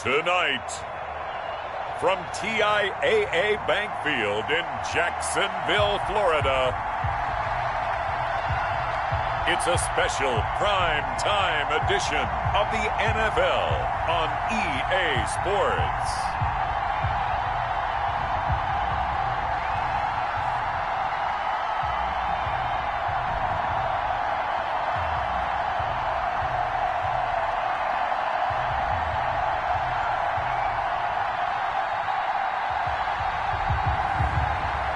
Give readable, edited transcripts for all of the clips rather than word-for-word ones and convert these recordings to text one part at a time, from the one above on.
Tonight, from TIAA Bank Field in Jacksonville, Florida, it's a special prime-time edition of the NFL on EA Sports.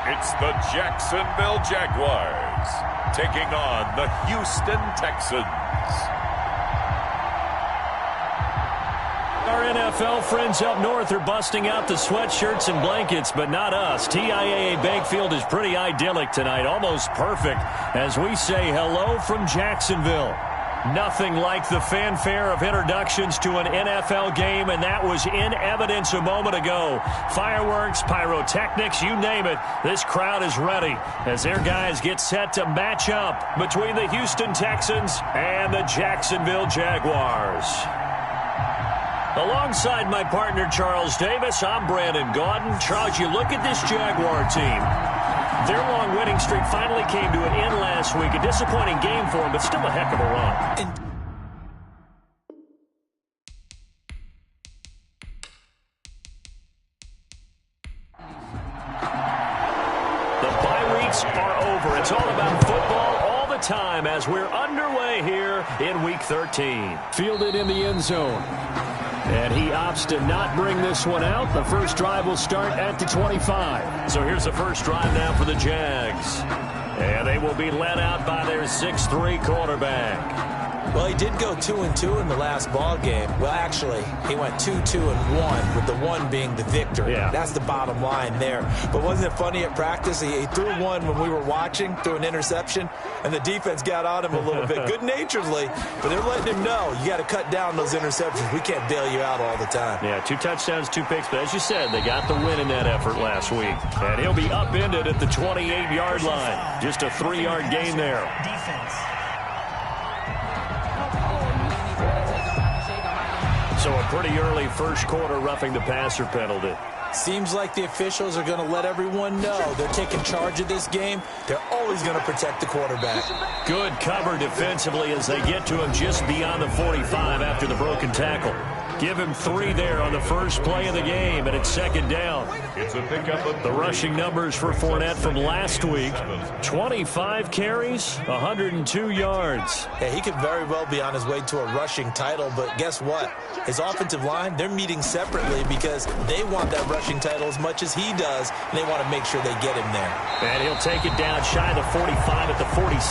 It's the Jacksonville Jaguars taking on the Houston Texans. Our NFL friends up north are busting out the sweatshirts and blankets, but not us. TIAA Bank Field is pretty idyllic tonight, almost perfect, as we say hello from Jacksonville. Nothing like the fanfare of introductions to an NFL game, and that was in evidence a moment ago. Fireworks, pyrotechnics, you name it. This crowd is ready as their guys get set to match up between the Houston Texans and the Jacksonville Jaguars. Alongside my partner, Charles Davis, I'm Brandon Gaudin. Charles, you look at this Jaguar team. Their long winning streak finally came to an end last week. A disappointing game for them, but still a heck of a run. The bye weeks are over. It's all about football all the time as we're underway here in Week 13. Fielded in the end zone. And he opts to not bring this one out. The first drive will start at the 25. So here's the first drive now for the Jags. And they will be led out by their 6'3" quarterback. Well, he did go 2-2 in the last ball game. Well, actually, he went 2-2-1, with the one being the victory. Yeah. That's the bottom line there. But wasn't it funny at practice? He threw one when we were watching, threw an interception, and the defense got on him a little bit, good-naturedly. But they're letting him know, you got to cut down those interceptions. We can't bail you out all the time. Yeah, 2 touchdowns, 2 picks. But as you said, they got the win in that effort last week. And he'll be upended at the 28-yard line. Just a 3-yard gain there. So a pretty early first quarter roughing the passer penalty. Seems like the officials are going to let everyone know they're taking charge of this game. They're always going to protect the quarterback. Good cover defensively as they get to him just beyond the 45 after the broken tackle. Give him 3 there on the first play of the game, and it's second down. It's a pickup of the rushing numbers for Fournette from last week. 25 carries, 102 yards. Yeah, he could very well be on his way to a rushing title, but guess what? His offensive line, they're meeting separately because they want that rushing title as much as he does, and they want to make sure they get him there. And he'll take it down shy of the 45 at the 46.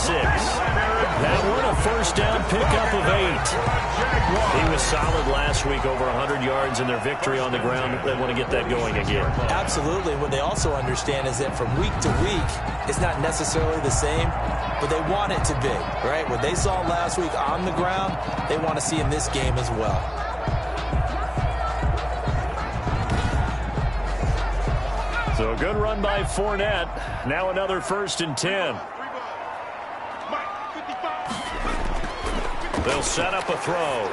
That one a first down pickup of 8. He was solid last week, over 100 yards in their victory on the ground. They want to get that going again. Absolutely. What they also understand is that from week to week, it's not necessarily the same, but they want it to be, right? What they saw last week on the ground, they want to see in this game as well. So a good run by Fournette. Now another 1st and 10. They'll set up a throw.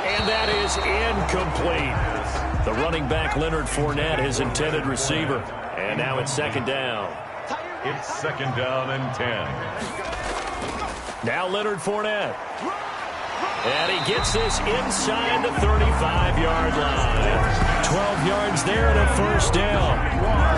And that is incomplete. The running back, Leonard Fournette, his intended receiver. And now it's second down. It's second down and 10. Now Leonard Fournette. And he gets this inside the 35-yard line. 12 yards there and a first down.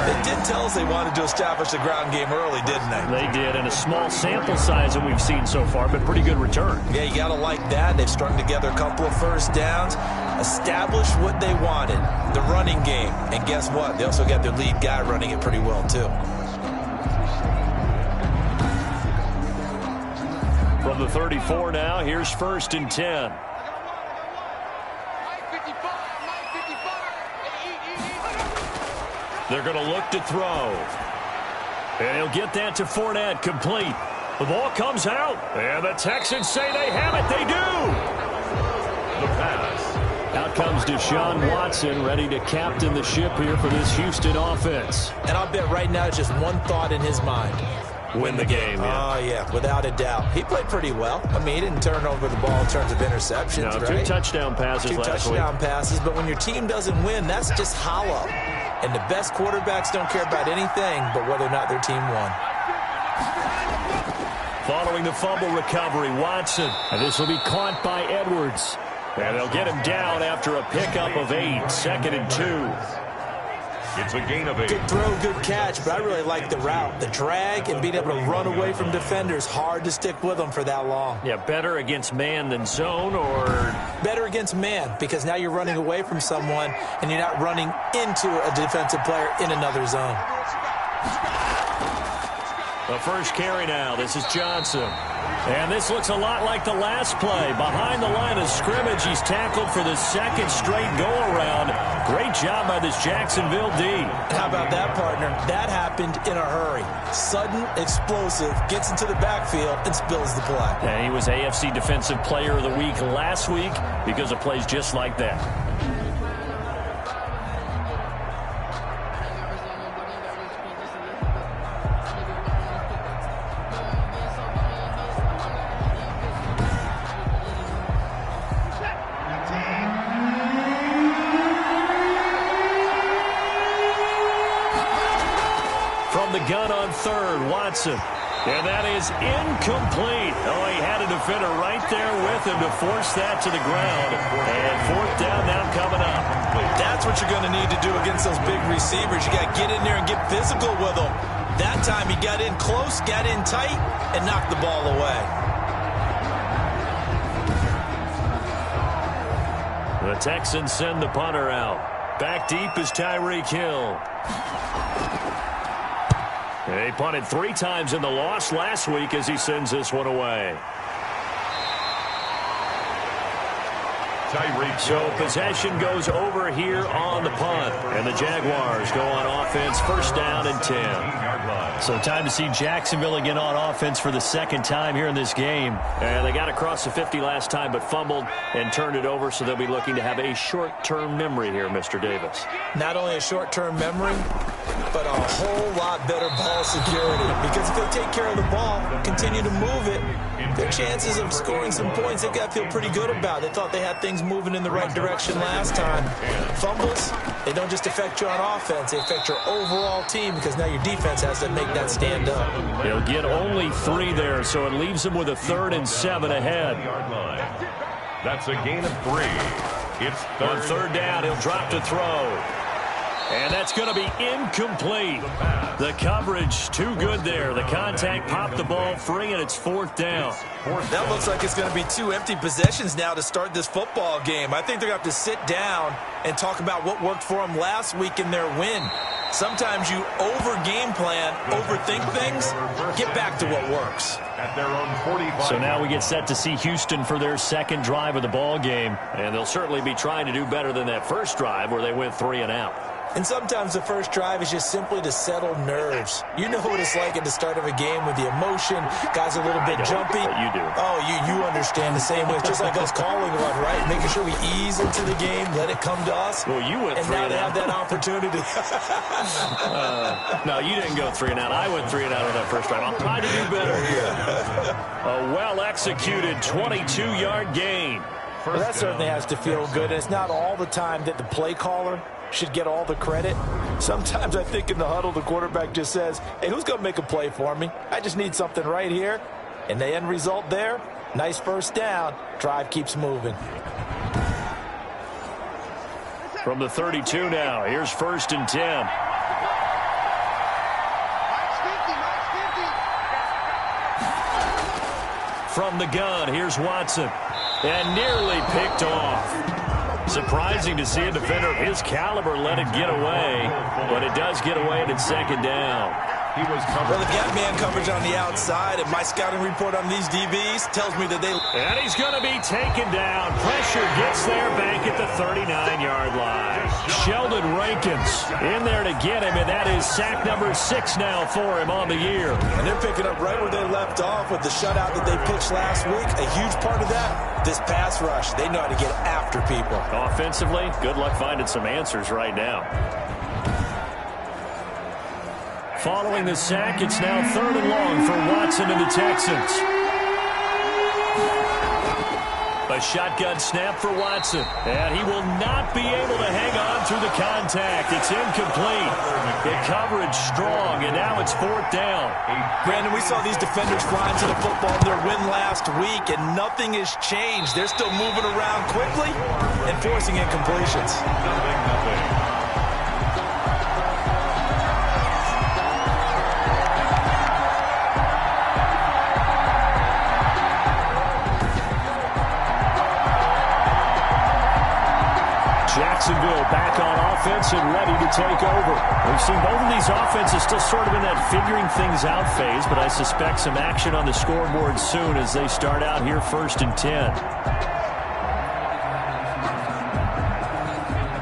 They did tell us they wanted to establish the ground game early, didn't they? They did, and a small sample size that we've seen so far, but pretty good return. Yeah, you got to like that. They've strung together a couple of first downs, established what they wanted, the running game. And guess what? They also got their lead guy running it pretty well, too. From the 34 now, here's 1st and 10. They're going to look to throw. And he'll get that to Fournette, complete. The ball comes out, and the Texans say they have it. They do. The pass. Out comes Deshaun Watson, ready to captain the ship here for this Houston offense. And I'll bet right now it's just one thought in his mind. win the game. Oh, yeah, without a doubt. He played pretty well. I mean, he didn't turn over the ball in terms of interceptions, No, right? 2 touchdown passes last week. 2 touchdown passes, but when your team doesn't win, that's just hollow. And the best quarterbacks don't care about anything but whether or not their team won. Following the fumble recovery, Watson. And this will be caught by Edwards. And they'll get him down after a pickup of 8, 2nd and 2. It's a gain of 8. Good throw, good catch, but I really like the route. The drag and being able to run away from defenders, hard to stick with them for that long. Yeah, better against man than zone, or? Better against man, because now you're running away from someone and you're not running into a defensive player in another zone. The first carry now. This is Johnson. And this looks a lot like the last play. Behind the line of scrimmage, he's tackled for the 2nd straight go-around. Great job by this Jacksonville D. How about that, partner? That happened in a hurry. Sudden, explosive, gets into the backfield, and spills the play. And he was AFC Defensive Player of the Week last week because of plays just like that. Gun on 3rd, Watson. And that is incomplete. Oh, he had a defender right there with him to force that to the ground. And 4th down now coming up. That's what you're going to need to do against those big receivers. You got to get in there and get physical with them. That time he got in close, got in tight, and knocked the ball away. The Texans send the punter out. Back deep is Tyreek Hill. They punted 3 times in the loss last week as he sends this one away. So possession goes over here on the punt. And the Jaguars go on offense, 1st down and 10. So time to see Jacksonville again on offense for the 2nd time here in this game. And they got across the 50 last time but fumbled and turned it over, so they'll be looking to have a short-term memory here, Mr. Davis. Not only a short-term memory, but a whole lot better ball security. Because if they take care of the ball, continue to move it, their chances of scoring some points, they've got to feel pretty good about. They thought they had things moving in the right direction last time. Fumbles, they don't just affect you on offense, they affect your overall team because now your defense has to make that stand up. He'll get only 3 there, so it leaves him with a 3rd and 7 ahead. That's a gain of 3. It's on 3rd down, he'll drop to throw. And that's going to be incomplete. The coverage too good there. The contact popped the ball free, and it's 4th down. That looks like it's going to be 2 empty possessions now to start this football game. I think they're going to have to sit down and talk about what worked for them last week in their win. Sometimes you over-game plan, overthink things, get back to what works. At their own 45. So now we get set to see Houston for their 2nd drive of the ball game. And they'll certainly be trying to do better than that first drive where they went 3 and out. And sometimes the first drive is just simply to settle nerves. You know what it's like at the start of a game with the emotion. Guys are a little bit jumpy. But you do. Oh, you understand the same way. It's just like us calling one, right? Making sure we ease into the game, let it come to us. Well, you went 3 and out. And now they have that opportunity. No, you didn't go 3 and out. I went 3 and out on that first drive. I'll try to do better here. A well-executed 22-yard gain. Well, that certainly has to feel good. And it's not all the time that the play caller should get all the credit. Sometimes I think in the huddle, the quarterback just says, hey, who's going to make a play for me? I just need something right here. And the end result there, nice 1st down. Drive keeps moving. From the 32 now, here's 1st and 10. From the gun, here's Watson. And nearly picked off. Surprising to see a defender of his caliber let it get away, but it does get away and it's 2nd down. He was covered. Well, they've got man coverage on the outside, and my scouting report on these DBs tells me that they... And he's going to be taken down. Pressure gets there back at the 39-yard line. Sheldon Rankins in there to get him, and that is sack number 6 now for him on the year. And they're picking up right where they left off with the shutout that they pitched last week. A huge part of that, this pass rush. They know how to get after people. Offensively, good luck finding some answers right now. Following the sack, it's now 3rd and long for Watson and the Texans. A shotgun snap for Watson, and he will not be able to hang on through the contact. It's incomplete. The coverage strong, and now it's 4th down. Brandon, we saw these defenders flying to the football in their win last week, and nothing has changed. They're still moving around quickly and forcing incompletions. Nothing. Jacksonville back on offense and ready to take over. We've seen both of these offenses still sort of in that figuring things out phase, but I suspect some action on the scoreboard soon as they start out here 1st and 10.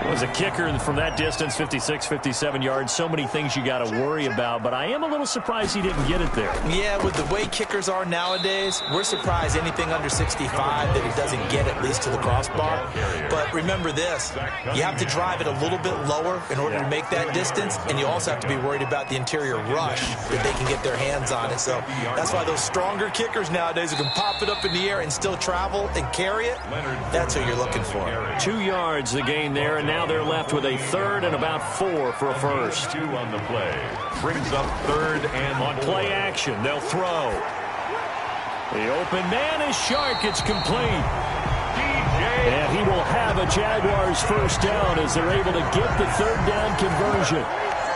Was a kicker from that distance, 56, 57 yards. So many things you got to worry about, but I am a little surprised he didn't get it there. Yeah, with the way kickers are nowadays, we're surprised anything under 65 that it doesn't get at least to the crossbar. But remember this, you have to drive it a little bit lower in order to make that distance, and you also have to be worried about the interior rush that they can get their hands on it. So that's why those stronger kickers nowadays who can pop it up in the air and still travel and carry it, that's who you're looking for. 2 yards the gain there, and now they're left with a 3rd and about 4 for a first. 2 on the play. Brings up 3rd and on play action, they'll throw. The open man is Shark. It's complete. And he will have a Jaguars first down as they're able to get the 3rd down conversion.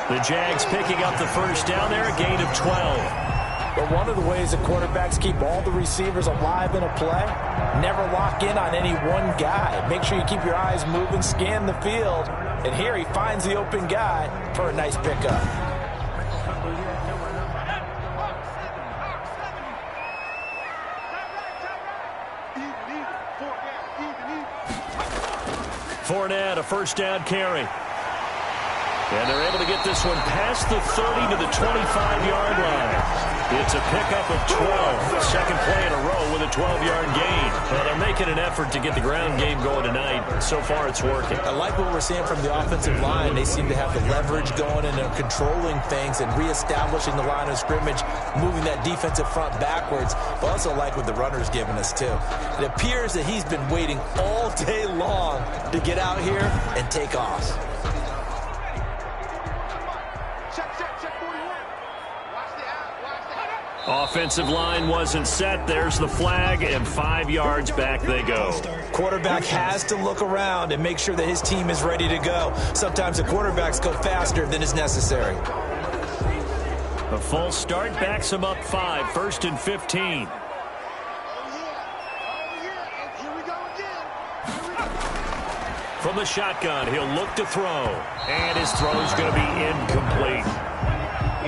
The Jags picking up the first down there, a gain of 12. But one of the ways that quarterbacks keep all the receivers alive in a play, never lock in on any one guy. Make sure you keep your eyes moving, scan the field. And here he finds the open guy for a nice pickup. Fournette, a first down carry. And they're able to get this one past the 30 to the 25-yard line. It's a pickup of 12. Second play in a row with a 12-yard gain. Well, they're making an effort to get the ground game going tonight. So far, it's working. I like what we're seeing from the offensive line. They seem to have the leverage going and they're controlling things and reestablishing the line of scrimmage, moving that defensive front backwards. But I also like what the runner's giving us, too. It appears that he's been waiting all day long to get out here and take off. Offensive line wasn't set. There's the flag, and 5 yards back they go. Quarterback has to look around and make sure that his team is ready to go. Sometimes the quarterbacks go faster than is necessary. A false start backs him up 5, 1st and 15. From the shotgun, he'll look to throw, and his throw's going to be incomplete.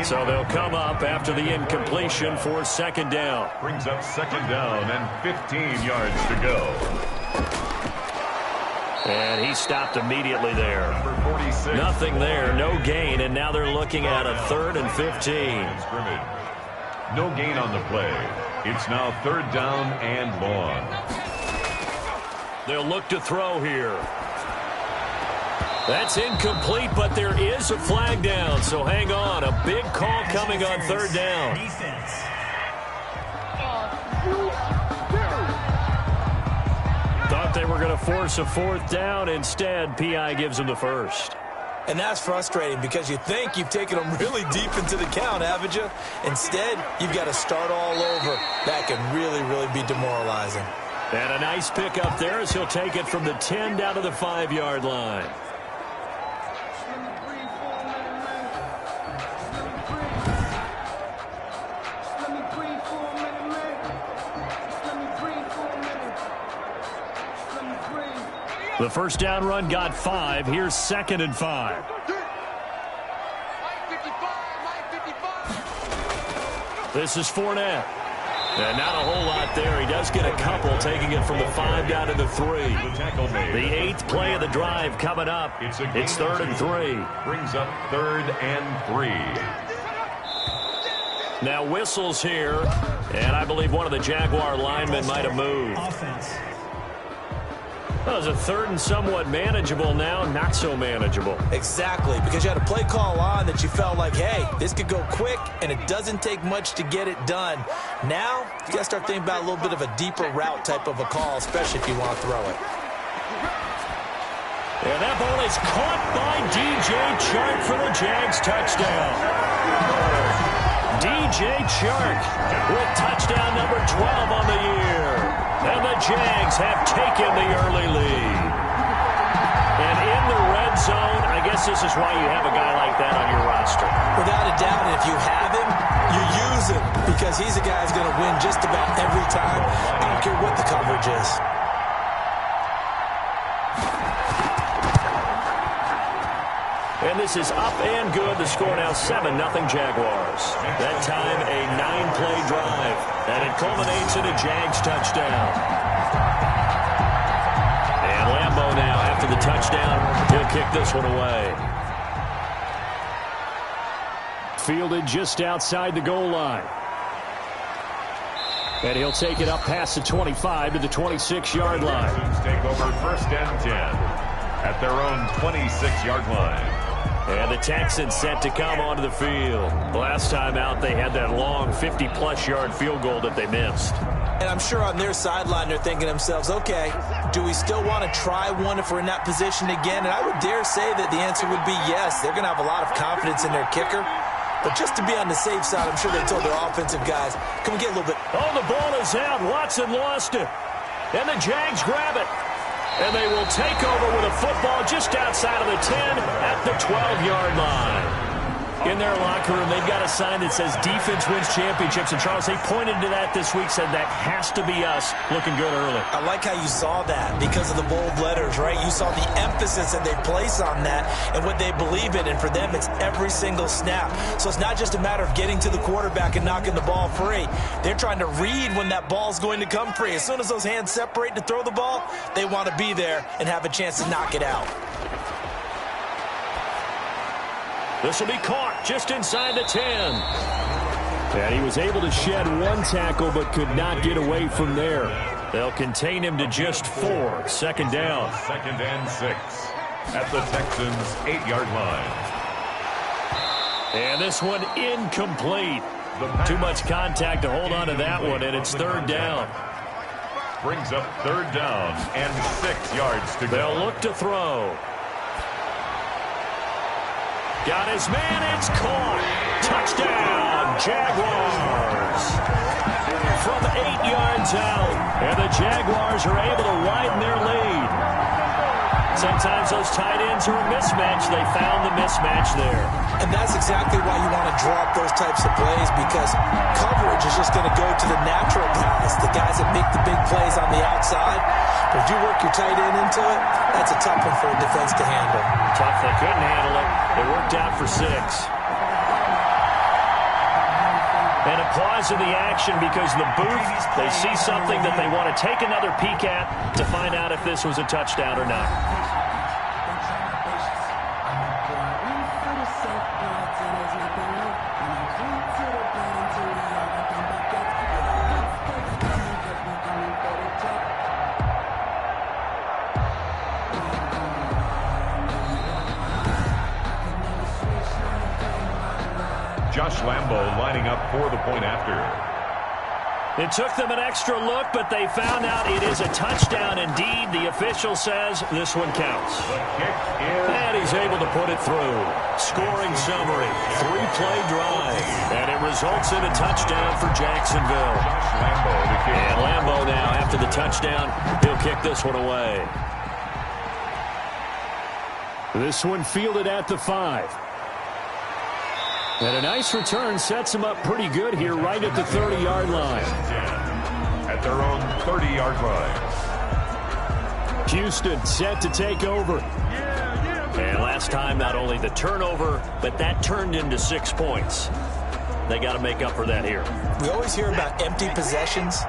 So they'll come up after the incompletion for 2nd down. Brings up 2nd down and 15 yards to go. And he stopped immediately there. Number 46. Nothing there, no gain, and now they're looking at a 3rd and 15. No gain on the play. It's now 3rd down and long. They'll look to throw here. That's incomplete, but there is a flag down, so hang on. A big call coming on 3rd down. Thought they were going to force a 4th down. Instead, P.I. gives them the first. And that's frustrating because you think you've taken them really deep into the count, haven't you? Instead, you've got to start all over. That can really, really be demoralizing. And a nice pickup there as he'll take it from the 10 down to the 5-yard line. The first down run got 5. Here's 2nd and 5. This is Fournette. And not a whole lot there. He does get a couple, taking it from the 5 down to the 3. The 8th play of the drive coming up. It's 3rd and 3. Brings up 3rd and 3. Now whistles here, and I believe one of the Jaguar linemen might have moved. Well, it was a third and somewhat manageable, now not so manageable. Exactly, because you had a play call on that you felt like, hey, this could go quick, and it doesn't take much to get it done. Now, you got to start thinking about a little bit of a deeper route type of a call, especially if you want to throw it. And that ball is caught by DJ Chark for the Jags touchdown. DJ Chark with touchdown number 12 on the year. And the Jags have taken the early lead. And in the red zone, I guess this is why you have a guy like that on your roster. Without a doubt, and if you have him, you use him, because he's a guy who's going to win just about every time. I don't care what the coverage is. And this is up and good. The score now 7-0 Jaguars. That time a 9-play drive. And it culminates in a Jags touchdown. And Lambeau now, after the touchdown, he'll kick this one away. Fielded just outside the goal line. And he'll take it up past the 25 to the 26-yard line. Texans take over 1st and 10 at their own 26-yard line. And the Texans set to come onto the field. Last time out, they had that long 50-plus yard field goal that they missed. And I'm sure on their sideline, they're thinking to themselves, okay, do we still want to try one if we're in that position again? And I would dare say that the answer would be yes. They're going to have a lot of confidence in their kicker. But just to be on the safe side, I'm sure they told their offensive guys, come get a little bit. Oh, the ball is out. Watson lost it. And the Jags grab it. And they will take over with a football just outside of the 10 at the 12-yard line. In their locker room, they've got a sign that says defense wins championships. And, Charles, they pointed to that this week, said that has to be us, looking good early. I like how you saw that because of the bold letters, right? You saw the emphasis that they place on that and what they believe in. And for them, it's every single snap. So it's not just a matter of getting to the quarterback and knocking the ball free. They're trying to read when that ball's going to come free. As soon as those hands separate to throw the ball, they want to be there and have a chance to knock it out. This will be caught just inside the 10. And he was able to shed one tackle but could not get away from there. They'll contain him to just 4. 2nd down. 2nd and 6 at the Texans' 8-yard line. And this one incomplete. Too much contact to hold on to that one, and it's 3rd down. Brings up 3rd down and 6 yards to go. They'll look to throw. Got his man, it's caught. Touchdown, Jaguars. From 8 yards out, and the Jaguars are able to widen their lead. Sometimes those tight ends are a mismatch. They found the mismatch there. And that's exactly why you want to draw up those types of plays, because coverage is just going to go to the natural guys, the guys that make the big plays on the outside. But if you work your tight end into it, that's a tough one for a defense to handle. Tough, they couldn't handle it. It worked out for 6. And applause of the action because the booth, they see something that they want to take another peek at to find out if this was a touchdown or not. Josh Lambeau lining up for the point after. It took them an extra look, but they found out it is a touchdown indeed. The official says this one counts. The kick is... And he's able to put it through. Scoring summary, 3-play drive. And it results in a touchdown for Jacksonville. Josh Lambeau, the kick. And Lambeau now, after the touchdown, he'll kick this one away. This one fielded at the 5. And a nice return sets him up pretty good here right at the 30-yard line. At their own 30-yard line. Houston set to take over. And last time, not only the turnover, but that turned into 6 points. They got to make up for that here. We always hear about empty possessions.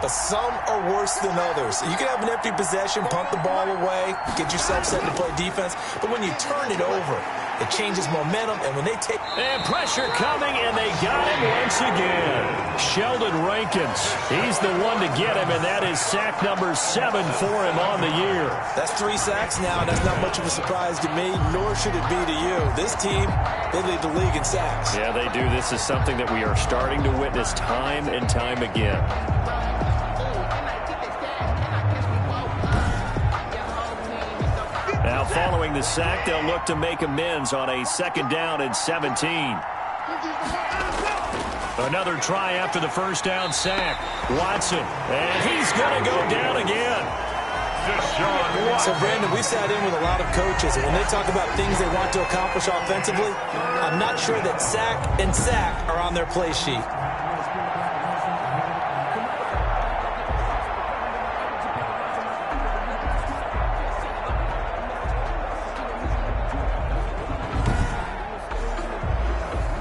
but some are worse than others. You can have an empty possession, punt the ball away, get yourself set to play defense, but when you turn it over, it changes momentum, and when they take... And pressure coming, and they got him once again. Sheldon Rankins, he's the one to get him, and that is sack number 7 for him on the year. That's 3 sacks now, and that's not much of a surprise to me, nor should it be to you. This team, they lead the league in sacks. Yeah, they do. This is something that we are starting to witness time and time again. Now, following the sack, they'll look to make amends on a 2nd down and 17. Another try after the first down sack. Watson, and he's going to go down again. So, Brandon, we sat in with a lot of coaches, and when they talk about things they want to accomplish offensively, I'm not sure that sack and sack are on their play sheet.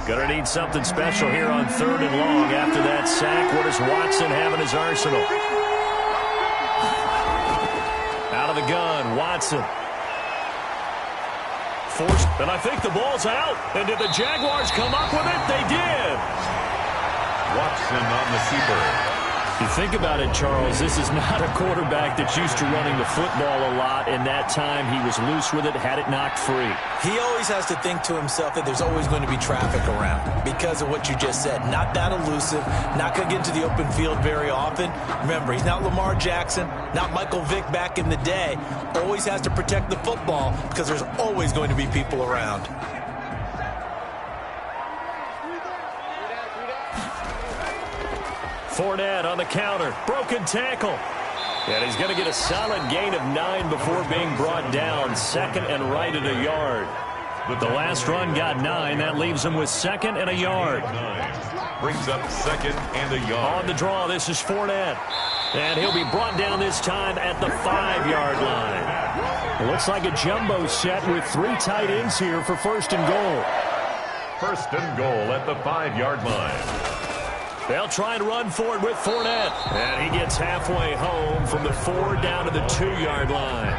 Going to need something special here on 3rd and long. After that sack, what does Watson have in his arsenal? Out of the gun, Watson. Forced, and I think the ball's out. And did the Jaguars come up with it? They did. Watson on the keeper. You think about it, Charles, this is not a quarterback that's used to running the football a lot. In that time, he was loose with it, had it knocked free. He always has to think to himself that there's always going to be traffic around because of what you just said. Not that elusive, not going to get into the open field very often. Remember, he's not Lamar Jackson, not Michael Vick back in the day. Always has to protect the football because there's always going to be people around. Fournette on the counter. Broken tackle. And he's going to get a solid gain of 9 before being brought down. 2nd and right at a yard. The last run got 9. That leaves him with 2nd and a yard. Brings up 2nd and a yard. On the draw, this is Fournette. And he'll be brought down this time at the 5-yard line. It looks like a jumbo set with 3 tight ends here for 1st and goal. 1st and goal at the 5-yard line. They'll try and run for it with Fournette. And he gets halfway home from the 4 down to the 2-yard line.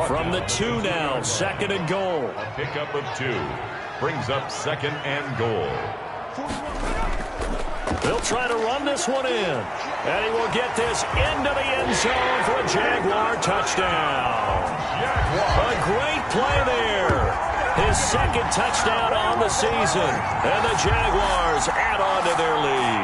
From the 2 now, 2nd and goal. A pickup of 2. Brings up 2nd and goal. They'll try to run this one in. And he will get this into the end zone for a Jaguar touchdown. A great play there. His 2nd touchdown on the season. And the Jaguars add on to their lead.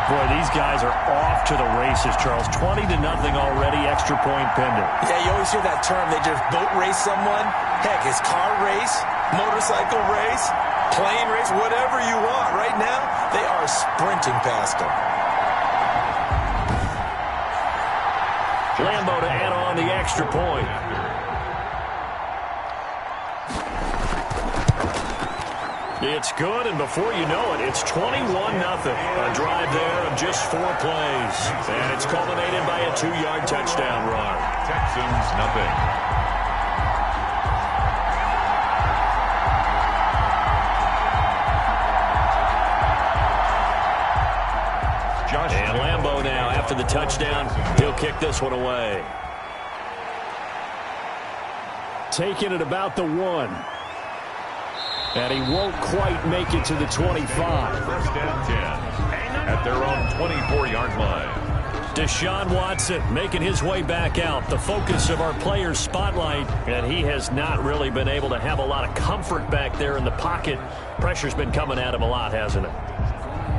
Boy, these guys are off to the races, Charles. 20-0 already, extra point pending. Yeah, you always hear that term. They just boat race someone. Heck, it's car race, motorcycle race, plane race, whatever you want. Right now, they are sprinting past them. Lambo to add on the extra point. It's good, and before you know it, it's 21-0. A drive there of just 4 plays. And it's culminated by a 2-yard touchdown run. Texans nothing. And Lambo now, after the touchdown, he'll kick this one away. Taking it about the 1. And he won't quite make it to the 25. 1st and 10 at their own 24-yard line. Deshaun Watson making his way back out, the focus of our players' spotlight, and he has not really been able to have a lot of comfort back there in the pocket. Pressure's been coming at him a lot, hasn't it?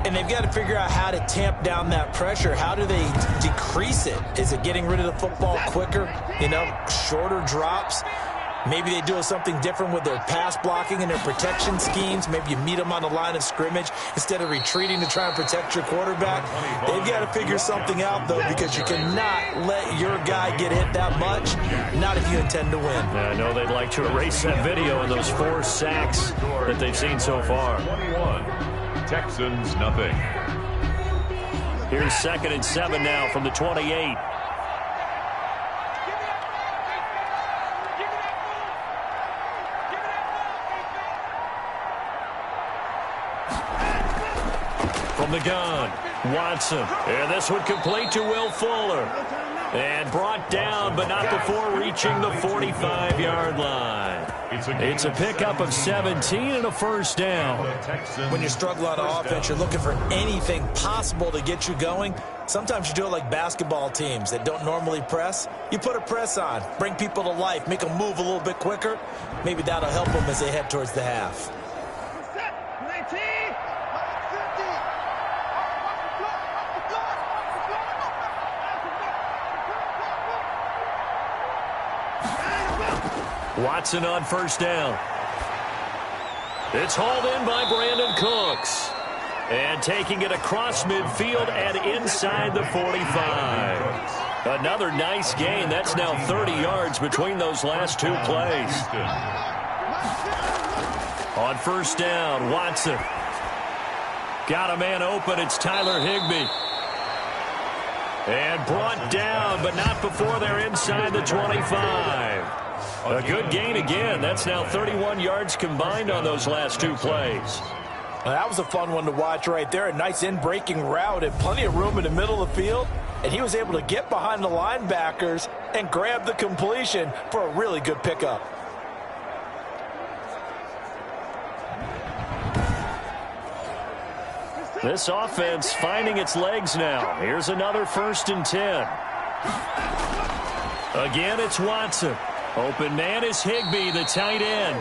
And they've got to figure out how to tamp down that pressure. How do they decrease it? Is it getting rid of the football quicker? You know, shorter drops? Maybe they do something different with their pass blocking and their protection schemes. Maybe you meet them on the line of scrimmage instead of retreating to try and protect your quarterback. They've got to figure something out, though, because you cannot let your guy get hit that much, not if you intend to win. I know they'd like to erase that video and those 4 sacks that they've seen so far. 21. Texans nothing. Here's 2nd and 7 now from the 28. From the gun, Watson. And this would complete to Will Fuller. And brought down, but not before reaching the 45-yard line. It's a pickup of 17 and a first down. When you're struggling on offense, you're looking for anything possible to get you going. Sometimes you do it like basketball teams that don't normally press. You put a press on, bring people to life, make them move a little bit quicker. Maybe that'll help them as they head towards the half. Watson on first down. It's hauled in by Brandon Cooks. And taking it across midfield and inside the 45. Another nice gain. That's now 30 yards between those last two plays. On first down, Watson. Got a man open. It's Tyler Higbee. And brought down, but not before they're inside the 25. A good gain again. That's now 31 yards combined on those last two plays. Well, that was a fun one to watch right there. A nice in-breaking route and plenty of room in the middle of the field. And he was able to get behind the linebackers and grab the completion for a really good pickup. This offense finding its legs now. Here's another 1st and 10. Again, it's Watson. Open man is Higbee, the tight end.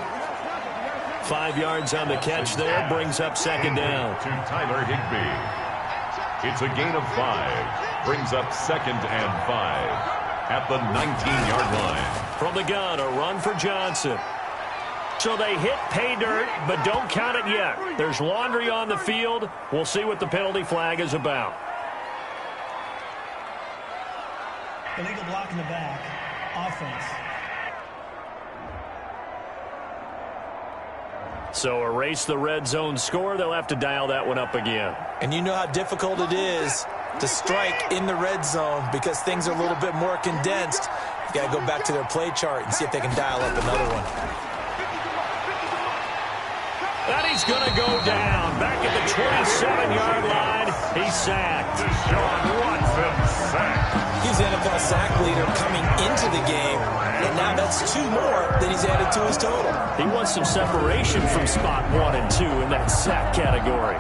5 yards on the catch there, brings up second down. To Tyler Higbee. It's a gain of 5. Brings up 2nd and 5 at the 19-yard line. From the gun, a run for Johnson. So they hit pay dirt, but don't count it yet. There's laundry on the field. We'll see what the penalty flag is about. Illegal block in the back. Offense. So erase the red zone score. They'll have to dial that one up again. And you know how difficult it is to strike in the red zone because things are a little bit more condensed. You got to go back to their play chart and see if they can dial up another one. And he's going to go down. Back at the 27-yard line. He's sacked. Deshaun Watson sacked. He's NFL sack leader coming into the game, and now that's 2 more that he's added to his total. He wants some separation from spot 1 and 2 in that sack category.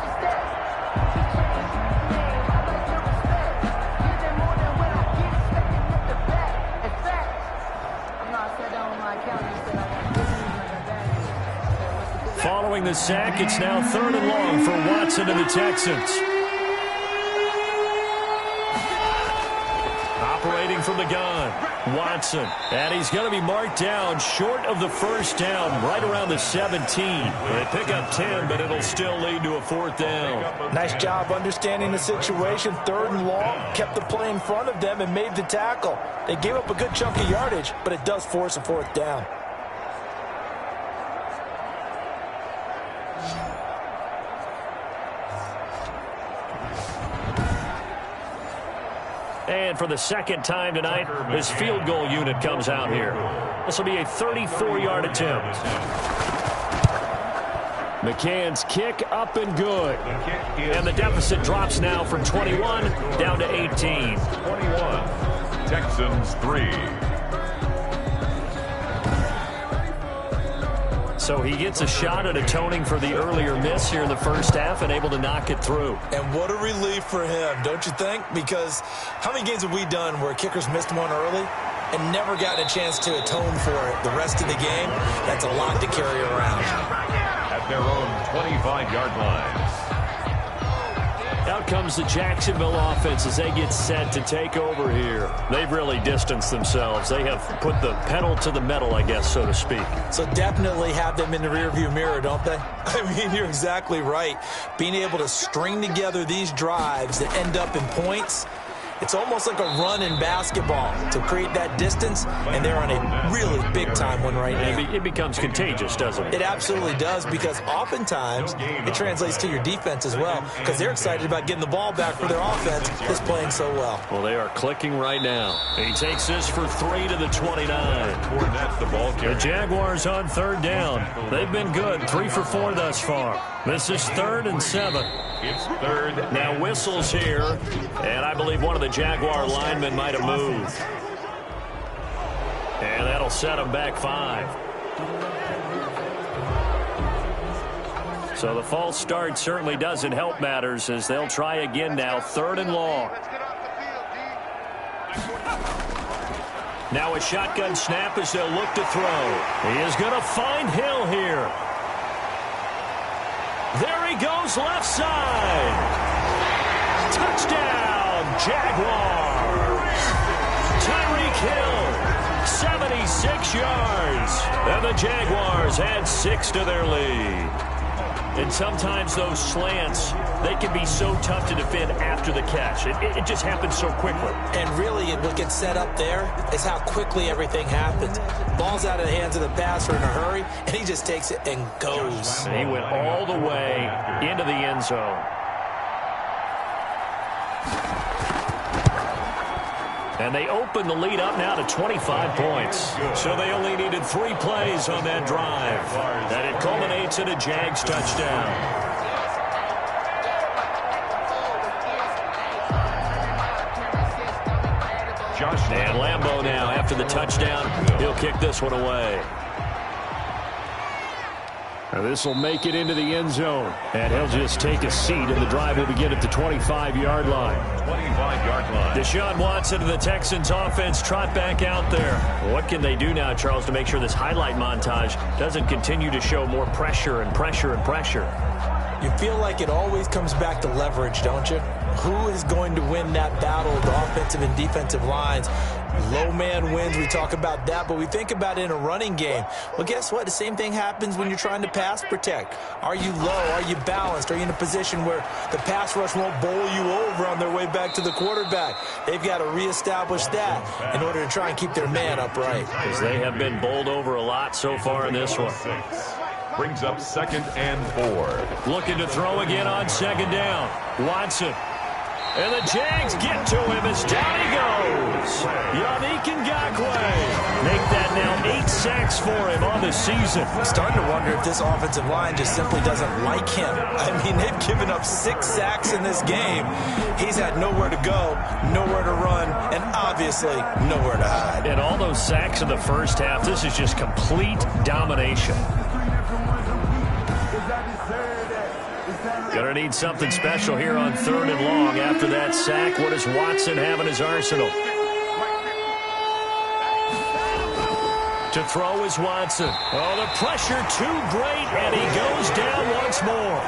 Following the sack, it's now 3rd and long for Watson and the Texans. Operating from the gun, Watson. And he's going to be marked down short of the first down, right around the 17. They pick up 10, but it'll still lead to a 4th down. Nice job understanding the situation. 3rd and long, kept the play in front of them and made the tackle. They gave up a good chunk of yardage, but it does force a 4th down. And for the second time tonight, this field goal unit comes out here. This will be a 34-yard attempt. McCann's kick up and good. And the deficit drops now from 21 down to 18. 21. Texans 3. So he gets a shot at atoning for the earlier miss here in the first half and able to knock it through. And what a relief for him, don't you think? Because how many games have we done where kickers missed one early and never gotten a chance to atone for it the rest of the game? That's a lot to carry around. At their own 25-yard line. Out comes the Jacksonville offense as they get set to take over here. They've really distanced themselves. They have put the pedal to the metal, I guess, so to speak. So definitely have them in the rearview mirror, don't they? I mean, you're exactly right. Being able to string together these drives that end up in points, It's almost like a run in basketball to create that distance, and they're on a really big-time one right now. It becomes contagious, doesn't it? It absolutely does, because oftentimes it translates to your defense as well, because they're excited about getting the ball back for their offense that's playing so well. Well, they are clicking right now. He takes this for 3 to the 29. The Jaguars on third down. They've been good, 3 for 4 thus far. This is 3rd and 7. It's 3rd. Now whistles here, and I believe one of the Jaguar linemen might have moved. And that'll set them back 5. So the false start certainly doesn't help matters, as they'll try again now, 3rd and long. Now a shotgun snap as they'll look to throw. He is going to find Hill here. There he goes, left side. Touchdown, Jaguars. Tyreek Hill, 76 yards. And the Jaguars add 6 to their lead. And sometimes those slants, they can be so tough to defend after the catch. It just happens so quickly. And really, what gets set up there is how quickly everything happens. Ball's out of the hands of the passer in a hurry, and he just takes it and goes. And he went all the way into the end zone. And they open the lead up now to 25 points. So they only needed 3 plays on that drive. And it culminates in a Jags touchdown. And Lambeau now, after the touchdown, he'll kick this one away. This will make it into the end zone. And he'll just take a seat, and the drive will begin at the 25-yard line. 25-yard line. Deshaun Watson of the Texans offense trot back out there. What can they do now, Charles, to make sure this highlight montage doesn't continue to show more pressure and pressure and pressure? You feel like it always comes back to leverage, don't you? Who is going to win that battle of the offensive and defensive lines? Low man wins. We talk about that, but we think about it in a running game. Well, guess what? The same thing happens when you're trying to pass protect. Are you low? Are you balanced? Are you in a position where the pass rush won't bowl you over on their way back to the quarterback? They've got to reestablish that in order to try and keep their man upright. Because they have been bowled over a lot so far in this one. Brings up 2nd and 4. Looking to throw again on 2nd down. Watson. And the Jags get to him as down he goes. Yannick Ngakoue. Make that now 8 sacks for him on the season. I'm starting to wonder if this offensive line just simply doesn't like him. I mean, they've given up 6 sacks in this game. He's had nowhere to go, nowhere to run, and obviously nowhere to hide. And all those sacks in the first half, this is just complete domination. Gonna need something special here on 3rd and long. After that sack, what does Watson have in his arsenal? To throw is Watson. Oh, the pressure too great, and he goes down once more.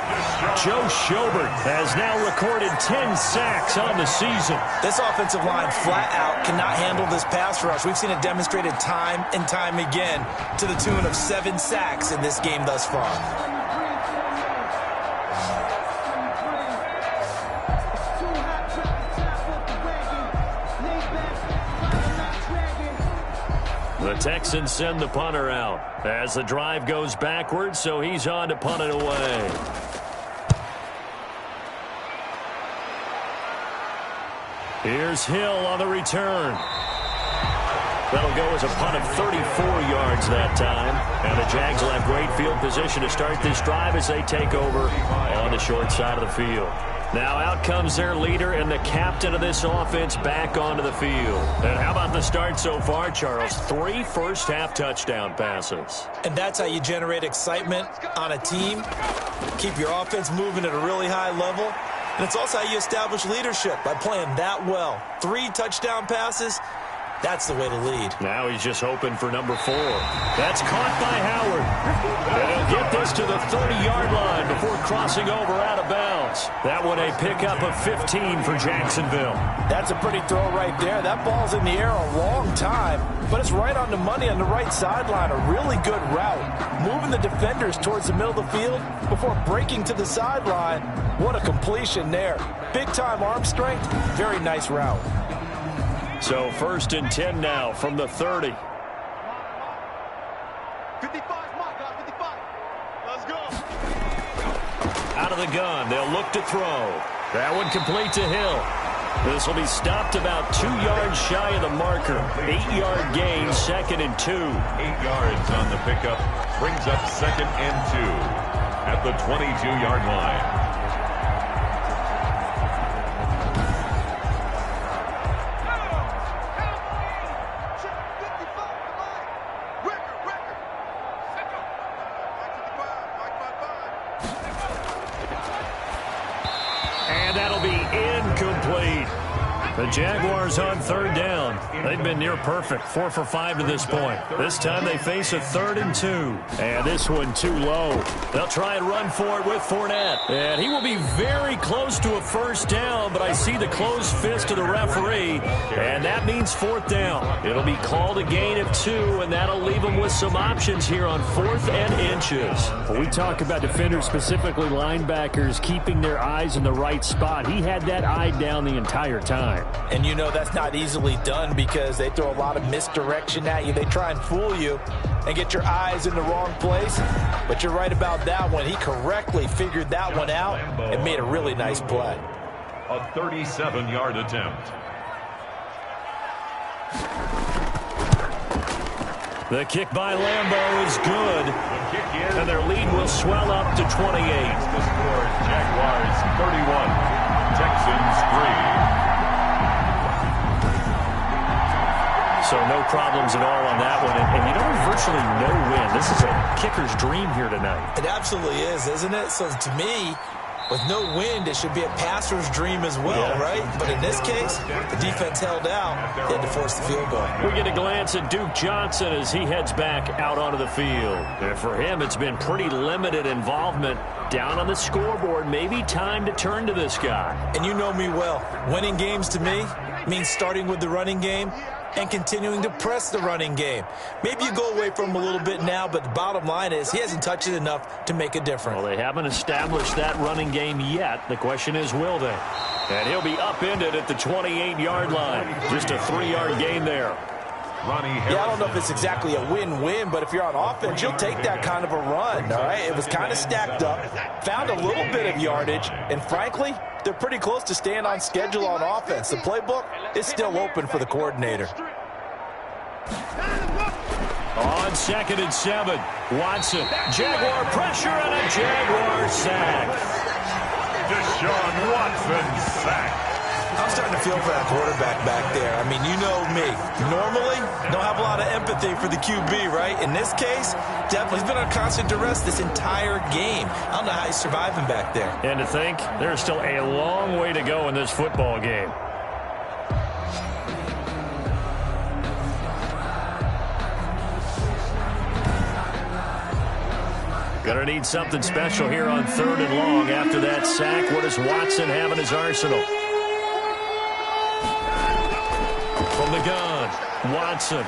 Joe Schobert has now recorded 10 sacks on the season. This offensive line flat out cannot handle this pass rush. We've seen it demonstrated time and time again to the tune of 7 sacks in this game thus far. The Texans send the punter out as the drive goes backwards, so he's on to punt it away. Here's Hill on the return. That'll go as a punt of 34 yards that time. And the Jags will have great field position to start this drive as they take over on the short side of the field. Now out comes their leader and the captain of this offense back onto the field. And how about the start so far, Charles? 3 first-half touchdown passes. And that's how you generate excitement on a team. Keep your offense moving at a really high level. And it's also how you establish leadership by playing that well. 3 touchdown passes. That's the way to lead. Now he's just hoping for number 4. That's caught by Howard. And he'll get this to the 30-yard line before crossing over out of bounds. That one a pickup of 15 for Jacksonville. That's a pretty throw right there. That ball's in the air a long time, but it's right on the money on the right sideline. A really good route. Moving the defenders towards the middle of the field before breaking to the sideline. What a completion there. Big-time arm strength. Very nice route. So 1st and 10 now from the 30. 55, my God, 55. Let's go. Out of the gun, they'll look to throw. That one complete to Hill. This will be stopped about 2 yards shy of the marker. 8-yard gain, 2nd and 2. 8 yards on the pickup. Brings up 2nd and 2 at the 22-yard line. Incomplete. The Jaguars on 3rd down. They've been near perfect, 4 for 5 to this point. This time they face a 3rd and 2. And this one too low. They'll try and run for it with Fournette. And he will be very close to a 1st down, but I see the closed fist of the referee, and that means 4th down. It'll be called a gain of 2, and that'll leave them with some options here on 4th and inches. When we talk about defenders, specifically linebackers, keeping their eyes in the right spot, he had that eye down the entire time. And you know that's not easily done because they throw a lot of misdirection at you. They try and fool you and get your eyes in the wrong place. But you're right about that one. He correctly figured that one out and made a really nice play. A 37-yard attempt. The kick by Lambeau is good. The kick in. And their lead will swell up to 28. The score, Jaguars 31, Texans 3. So no problems at all on that one. And you know, virtually no win. This is a kicker's dream here tonight. It absolutely is, isn't it? So to me, with no wind, it should be a passer's dream as well, right? But in this case, the defense held out. They had to force the field goal. We get a glance at Duke Johnson as he heads back out onto the field. And for him, it's been pretty limited involvement down on the scoreboard. Maybe time to turn to this guy. And you know me well. Winning games to me means starting with the running game and continuing to press the running game. Maybe you go away from him a little bit now, but the bottom line is he hasn't touched it enough to make a difference. Well, they haven't established that running game yet. The question is, will they? And he'll be upended at the 28-yard line. Just a 3-yard gain there. Yeah, I don't know if it's exactly a win-win, but if you're on offense, you'll take that kind of a run, all right? It was kind of stacked up, found a little bit of yardage, and frankly, they're pretty close to staying on schedule on offense. The playbook is still open for the coordinator. On 2nd and 7, Watson. Jaguar pressure and a Jaguar sack. Deshaun Watson sack. I'm starting to feel for that quarterback back there. I mean, you know me. Normally, don't have a lot of empathy for the QB, right? In this case, definitely he's been on constant duress this entire game. I don't know how he's surviving back there. And to think, there's still a long way to go in this football game. Gonna need something special here on 3rd and long after that sack. What does Watson have in his arsenal? From the gun, Watson.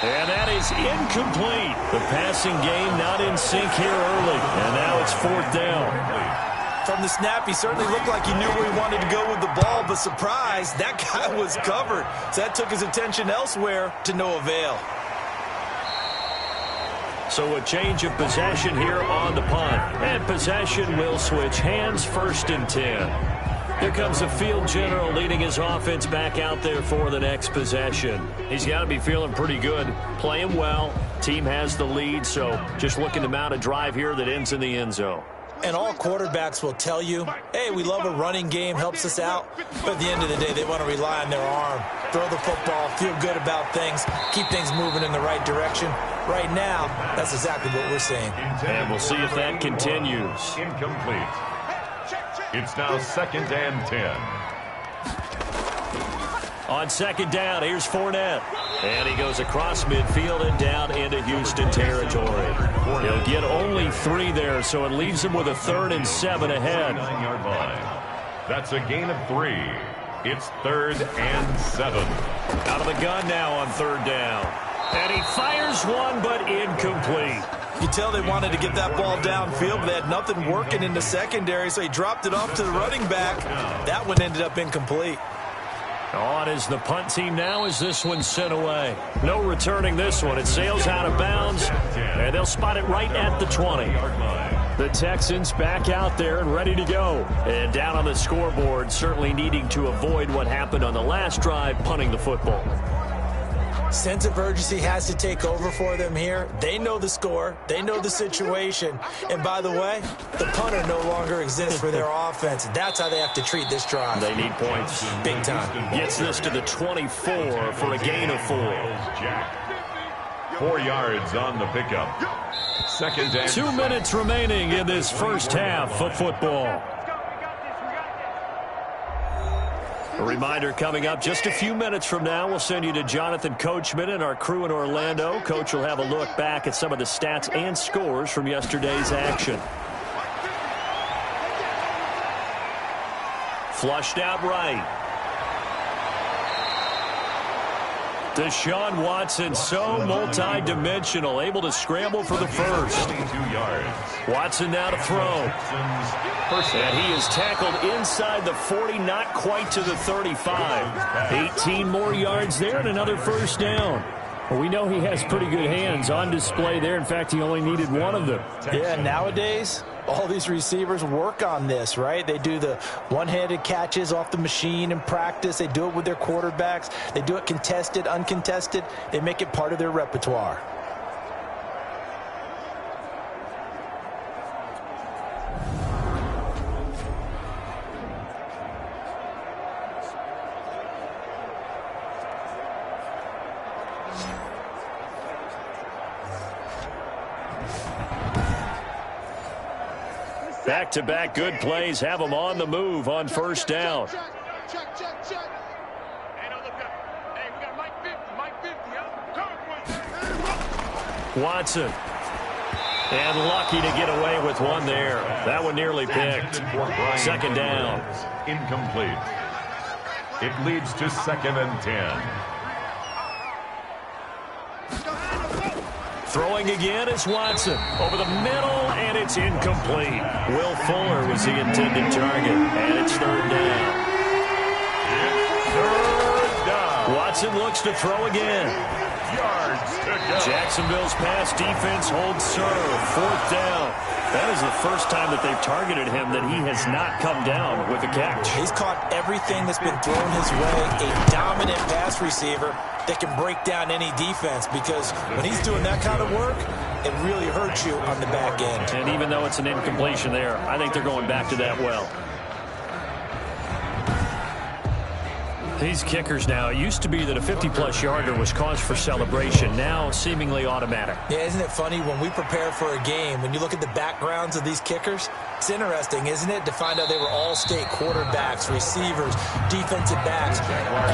And that is incomplete. The passing game not in sync here early. And now it's 4th down. From the snap, he certainly looked like he knew where he wanted to go with the ball, but surprise, that guy was covered. So that took his attention elsewhere to no avail. So a change of possession here on the punt. And possession will switch hands, 1st and 10. Here comes the field general leading his offense back out there for the next possession. He's got to be feeling pretty good, playing well. Team has the lead, so just looking to mount a drive here that ends in the end zone. And all quarterbacks will tell you, hey, we love a running game, helps us out. But at the end of the day, they want to rely on their arm. Throw the football, feel good about things, keep things moving in the right direction. Right now, that's exactly what we're seeing. And we'll see if that continues. Incomplete. It's now 2nd and 10. On second down, here's Fournette. And he goes across midfield and down into Houston territory. He'll get only 3 there, so it leaves him with a 3rd and 7 ahead. 9-yard line. That's a gain of 3. It's 3rd and 7. Out of the gun now on 3rd down. And he fires one, but incomplete. You tell they wanted to get that ball downfield, but they had nothing working in the secondary, so he dropped it off to the running back. That one ended up incomplete. On is the punt team now as this one's sent away. No returning this one. It sails out of bounds, and they'll spot it right at the 20. The Texans back out there and ready to go. And down on the scoreboard, certainly needing to avoid what happened on the last drive, punting the football. Sense of urgency has to take over for them here. They know the score. They know the situation. And by the way, the punter no longer exists for their offense. That's how they have to treat this drive. They need points. Big time. Gets this to the 24 for a gain of 4. 4 yards on the pickup. 2nd and 2 minutes remaining in this first half of football. A reminder coming up just a few minutes from now. We'll send you to Jonathan Coachman and our crew in Orlando. Coach will have a look back at some of the stats and scores from yesterday's action. Flushed out right. Deshaun Watson, so multi-dimensional, able to scramble for the first. 22 yards. Watson now to throw. And he is tackled inside the 40, not quite to the 35. 18 more yards there and another first down. Well, we know he has pretty good hands on display there. In fact, he only needed one of them. Yeah, nowadays, all these receivers work on this, right? They do the one-handed catches off the machine in practice. They do it with their quarterbacks. They do it contested, uncontested. They make it part of their repertoire. Back-to-back good plays have them on the move on first down. Watson. And lucky to get away with one there. That one nearly picked. 2nd down. Incomplete. It leads to 2nd and 10. Throwing again is Watson. Over the middle, and it's incomplete. Will Fuller was the intended target, and it's 3rd down. Watson looks to throw again. Yards to go. Jacksonville's pass defense holds serve. 4th down. That is the first time that they've targeted him that he has not come down with a catch. He's caught everything that's been thrown his way. A dominant pass receiver that can break down any defense, because when he's doing that kind of work, it really hurts you on the back end. And even though it's an incompletion there, I think they're going back to that well. These kickers now, it used to be that a 50-plus yarder was cause for celebration. Now, seemingly automatic. Yeah, isn't it funny when we prepare for a game, when you look at the backgrounds of these kickers, it's interesting, isn't it, to find out they were all-state quarterbacks, receivers, defensive backs,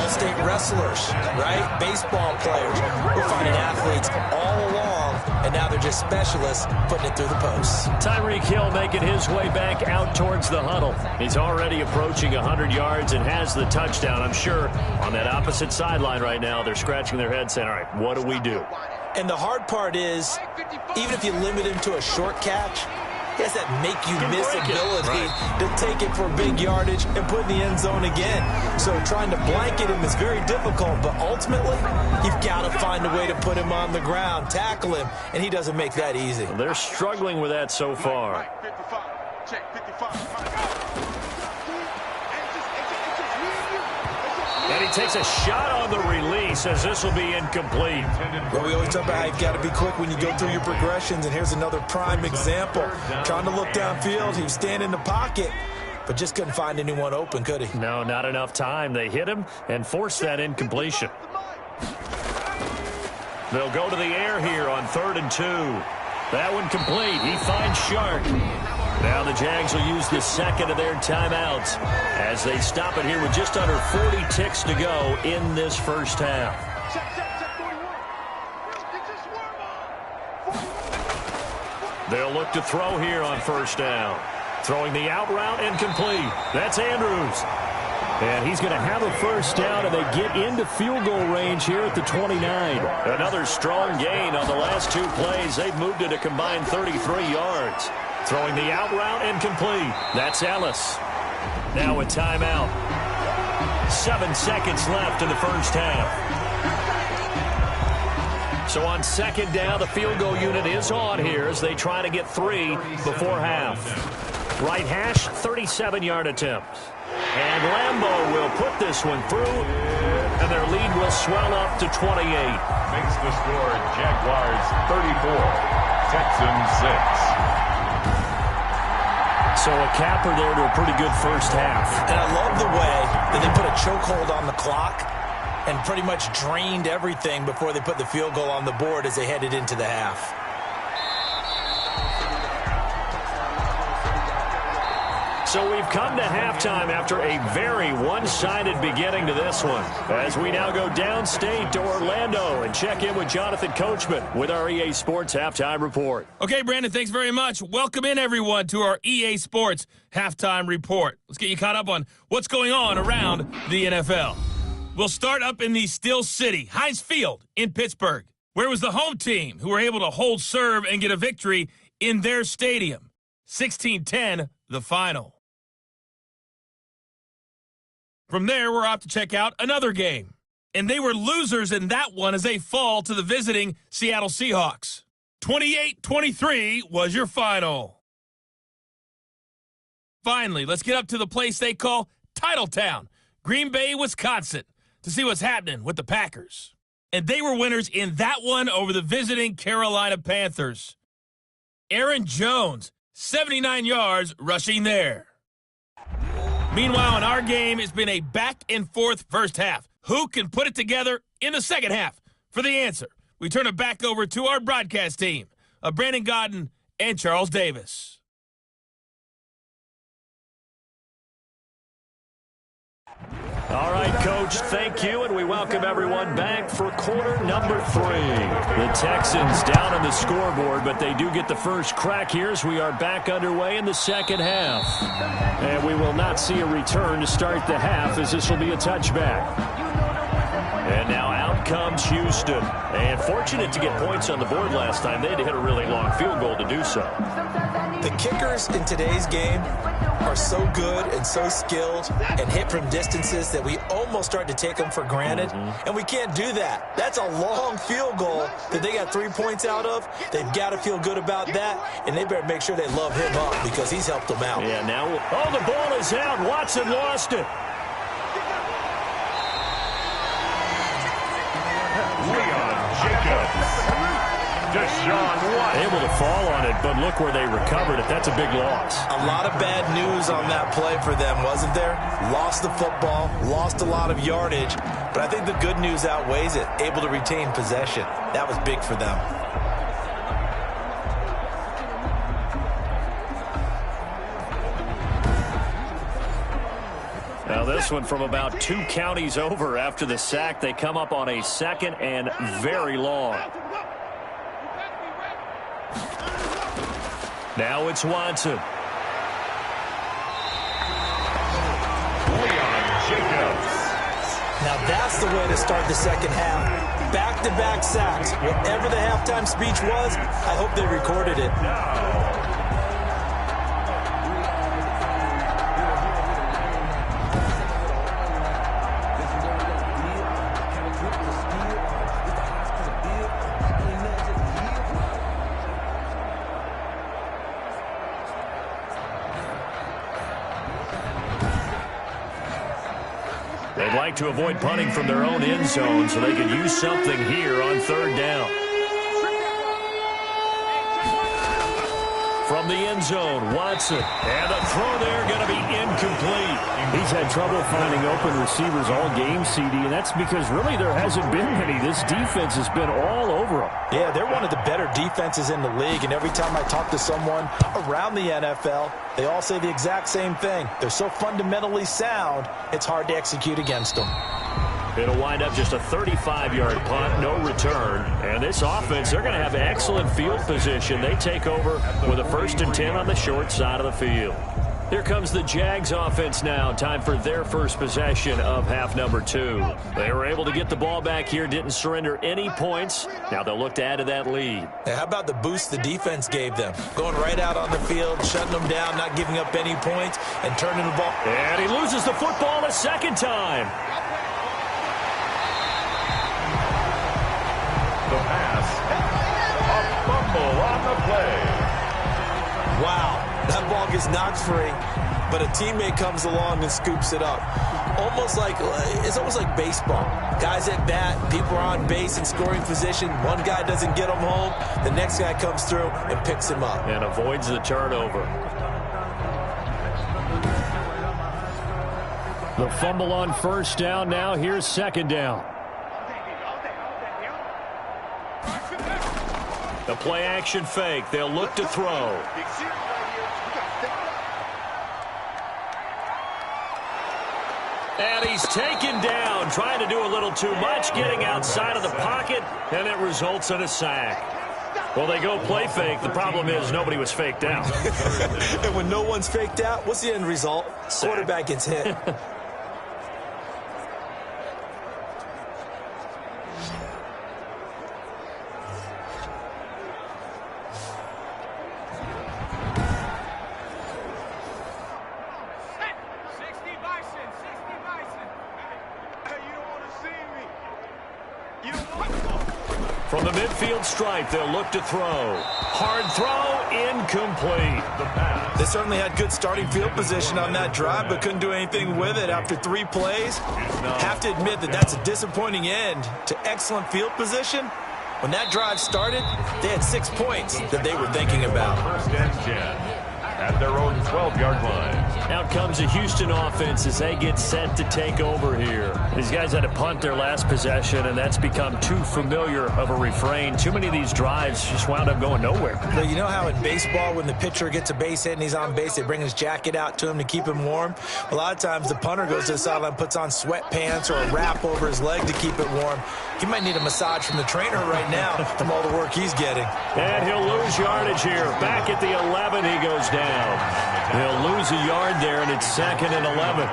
all-state wrestlers, right? Baseball players. We're finding athletes all along, and now they're just specialists putting it through the posts. Tyreek Hill making his way back out towards the huddle. He's already approaching 100 yards and has the touchdown. I'm sure on that opposite sideline right now, they're scratching their heads saying, all right, what do we do? And the hard part is, even if you limit him to a short catch, he has that make-you-miss ability to take it for big yardage and put in the end zone again. So trying to blanket him is very difficult, but ultimately, you've got to find a way to put him on the ground, tackle him, and he doesn't make that easy. They're struggling with that so far. And he takes a shot on the release as this will be incomplete. Well, we always talk about how you've got to be quick when you go through your progressions, and here's another prime example. Trying to look downfield, he was standing in the pocket, but just couldn't find anyone open, could he? No, not enough time. They hit him and forced that incompletion. They'll go to the air here on 3rd and 2. That one complete. He finds Shark. Now the Jags will use the second of their timeouts as they stop it here with just under 40 ticks to go in this first half. They'll look to throw here on first down. Throwing the out route incomplete. That's Andrews. And he's going to have a first down, and they get into field goal range here at the 29. Another strong gain on the last two plays. They've moved it a combined 33 yards. Throwing the out route incomplete. That's Ellis. Now a timeout. 7 seconds left in the first half. So on second down, the field goal unit is on here as they try to get 3 before half. Right hash, 37-yard attempt. And Lambeau will put this one through, and their lead will swell up to 28. Makes the score Jaguars 34, Texans 6. So a capper there to a pretty good first half. And I love the way that they put a chokehold on the clock and pretty much drained everything before they put the field goal on the board as they headed into the half. So we've come to halftime after a very one-sided beginning to this one. As we now go downstate to Orlando and check in with Jonathan Coachman with our EA Sports Halftime Report. Okay, Brandon, thanks very much. Welcome in, everyone, to our EA Sports Halftime Report. Let's get you caught up on what's going on around the NFL. We'll start up in the Steel City, Heinz Field in Pittsburgh, where it was the home team who were able to hold serve and get a victory in their stadium. 16-10, the final. From there, we're off to check out another game. And they were losers in that one as they fall to the visiting Seattle Seahawks. 28-23 was your final. Finally, let's get up to the place they call Titletown, Green Bay, Wisconsin, to see what's happening with the Packers. And they were winners in that one over the visiting Carolina Panthers. Aaron Jones, 79 yards rushing there. Meanwhile, in our game, it's been a back-and-forth first half. Who can put it together in the second half? For the answer, we turn it back over to our broadcast team of Brandon Godden and Charles Davis. All right, Coach, thank you, and we welcome everyone back for quarter number 3. The Texans down on the scoreboard, but they do get the first crack here as we are back underway in the second half. And we will not see a return to start the half as this will be a touchback. And now out comes Houston. And fortunate to get points on the board last time. They had to hit a really long field goal to do so. The kickers in today's game are so good and so skilled and hit from distances that we almost start to take them for granted. And we can't do that. That's a long field goal that they got 3 points out of. They've got to feel good about that, and they better make sure they love him up because he's helped them out. Yeah, now, oh, the ball is out. Watson lost it. Able to fall on it, but look where they recovered it. That's a big loss. A lot of bad news on that play for them, wasn't there? Lost the football, lost a lot of yardage, but I think the good news outweighs it. Able to retain possession. That was big for them. Now this one from about 2 counties over after the sack. They come up on a second and very long. Now it's Watson. Now that's the way to start the second half. Back-to-back sacks. Whatever the halftime speech was, I hope they recorded it. They'd like to avoid punting from their own end zone so they could use something here on third down. From the end zone, Watson. And the throw there going to be incomplete. He's had trouble finding open receivers all game, CD, and that's because really there hasn't been many. This defense has been all over them. Yeah, they're one of the better defenses in the league, and every time I talk to someone around the NFL, they all say the exact same thing. They're so fundamentally sound, it's hard to execute against them. It'll wind up just a 35-yard punt, no return. And this offense, they're going to have excellent field position. They take over with a 1st and 10 on the short side of the field. Here comes the Jags offense now. Time for their first possession of half number 2. They were able to get the ball back here, didn't surrender any points. Now they'll look to add to that lead. Hey, how about the boost the defense gave them? Going right out on the field, shutting them down, not giving up any points, and turning the ball. And he loses the football a second time. The pass. A fumble on the play. Wow, that ball gets knocked free, but a teammate comes along and scoops it up. It's almost like baseball. Guys at bat, people are on base in scoring position. One guy doesn't get him home. The next guy comes through and picks him up. And avoids the turnover. The fumble on 1st down. Now here's 2nd down. The play action fake. They'll look to throw. And he's taken down, trying to do a little too much, getting outside of the pocket, and it results in a sack. Well, they go play fake. The problem is nobody was faked out. And when no one's faked out, what's the end result? Sack. Quarterback gets hit. From the midfield stripe, they'll look to throw. Hard throw, incomplete. The pass. They certainly had good starting field position on that drive, but couldn't do anything with it after 3 plays. Have to admit that that's a disappointing end to excellent field position. When that drive started, they had 6 points that they were thinking about. 1st and 10 at their own 12-yard line. Out comes the Houston offense as they get set to take over here. These guys had to punt their last possession, and that's become too familiar of a refrain. Too many of these drives just wound up going nowhere. Well, you know how in baseball, when the pitcher gets a base hit and he's on base, they bring his jacket out to him to keep him warm? A lot of times the punter goes to the sideline, puts on sweatpants or a wrap over his leg to keep it warm. He might need a massage from the trainer right now from all the work he's getting. And he'll lose yardage here. Back at the 11, he goes down. He'll lose a yard there, and it's 2nd and 11.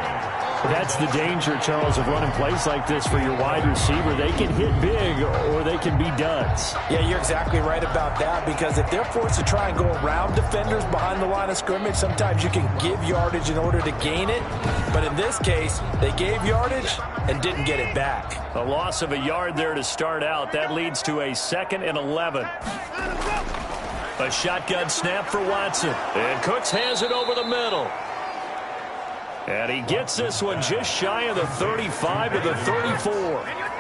That's the danger, Charles, of running plays like this for your wide receiver. They can hit big or they can be duds. Yeah, you're exactly right about that, because if they're forced to try and go around defenders behind the line of scrimmage, sometimes you can give yardage in order to gain it. But in this case, they gave yardage and didn't get it back. A loss of a yard there to start out. That leads to a 2nd and 11. A shotgun snap for Watson. And Cooks has it over the middle. And he gets this one just shy of the 35 to the 34.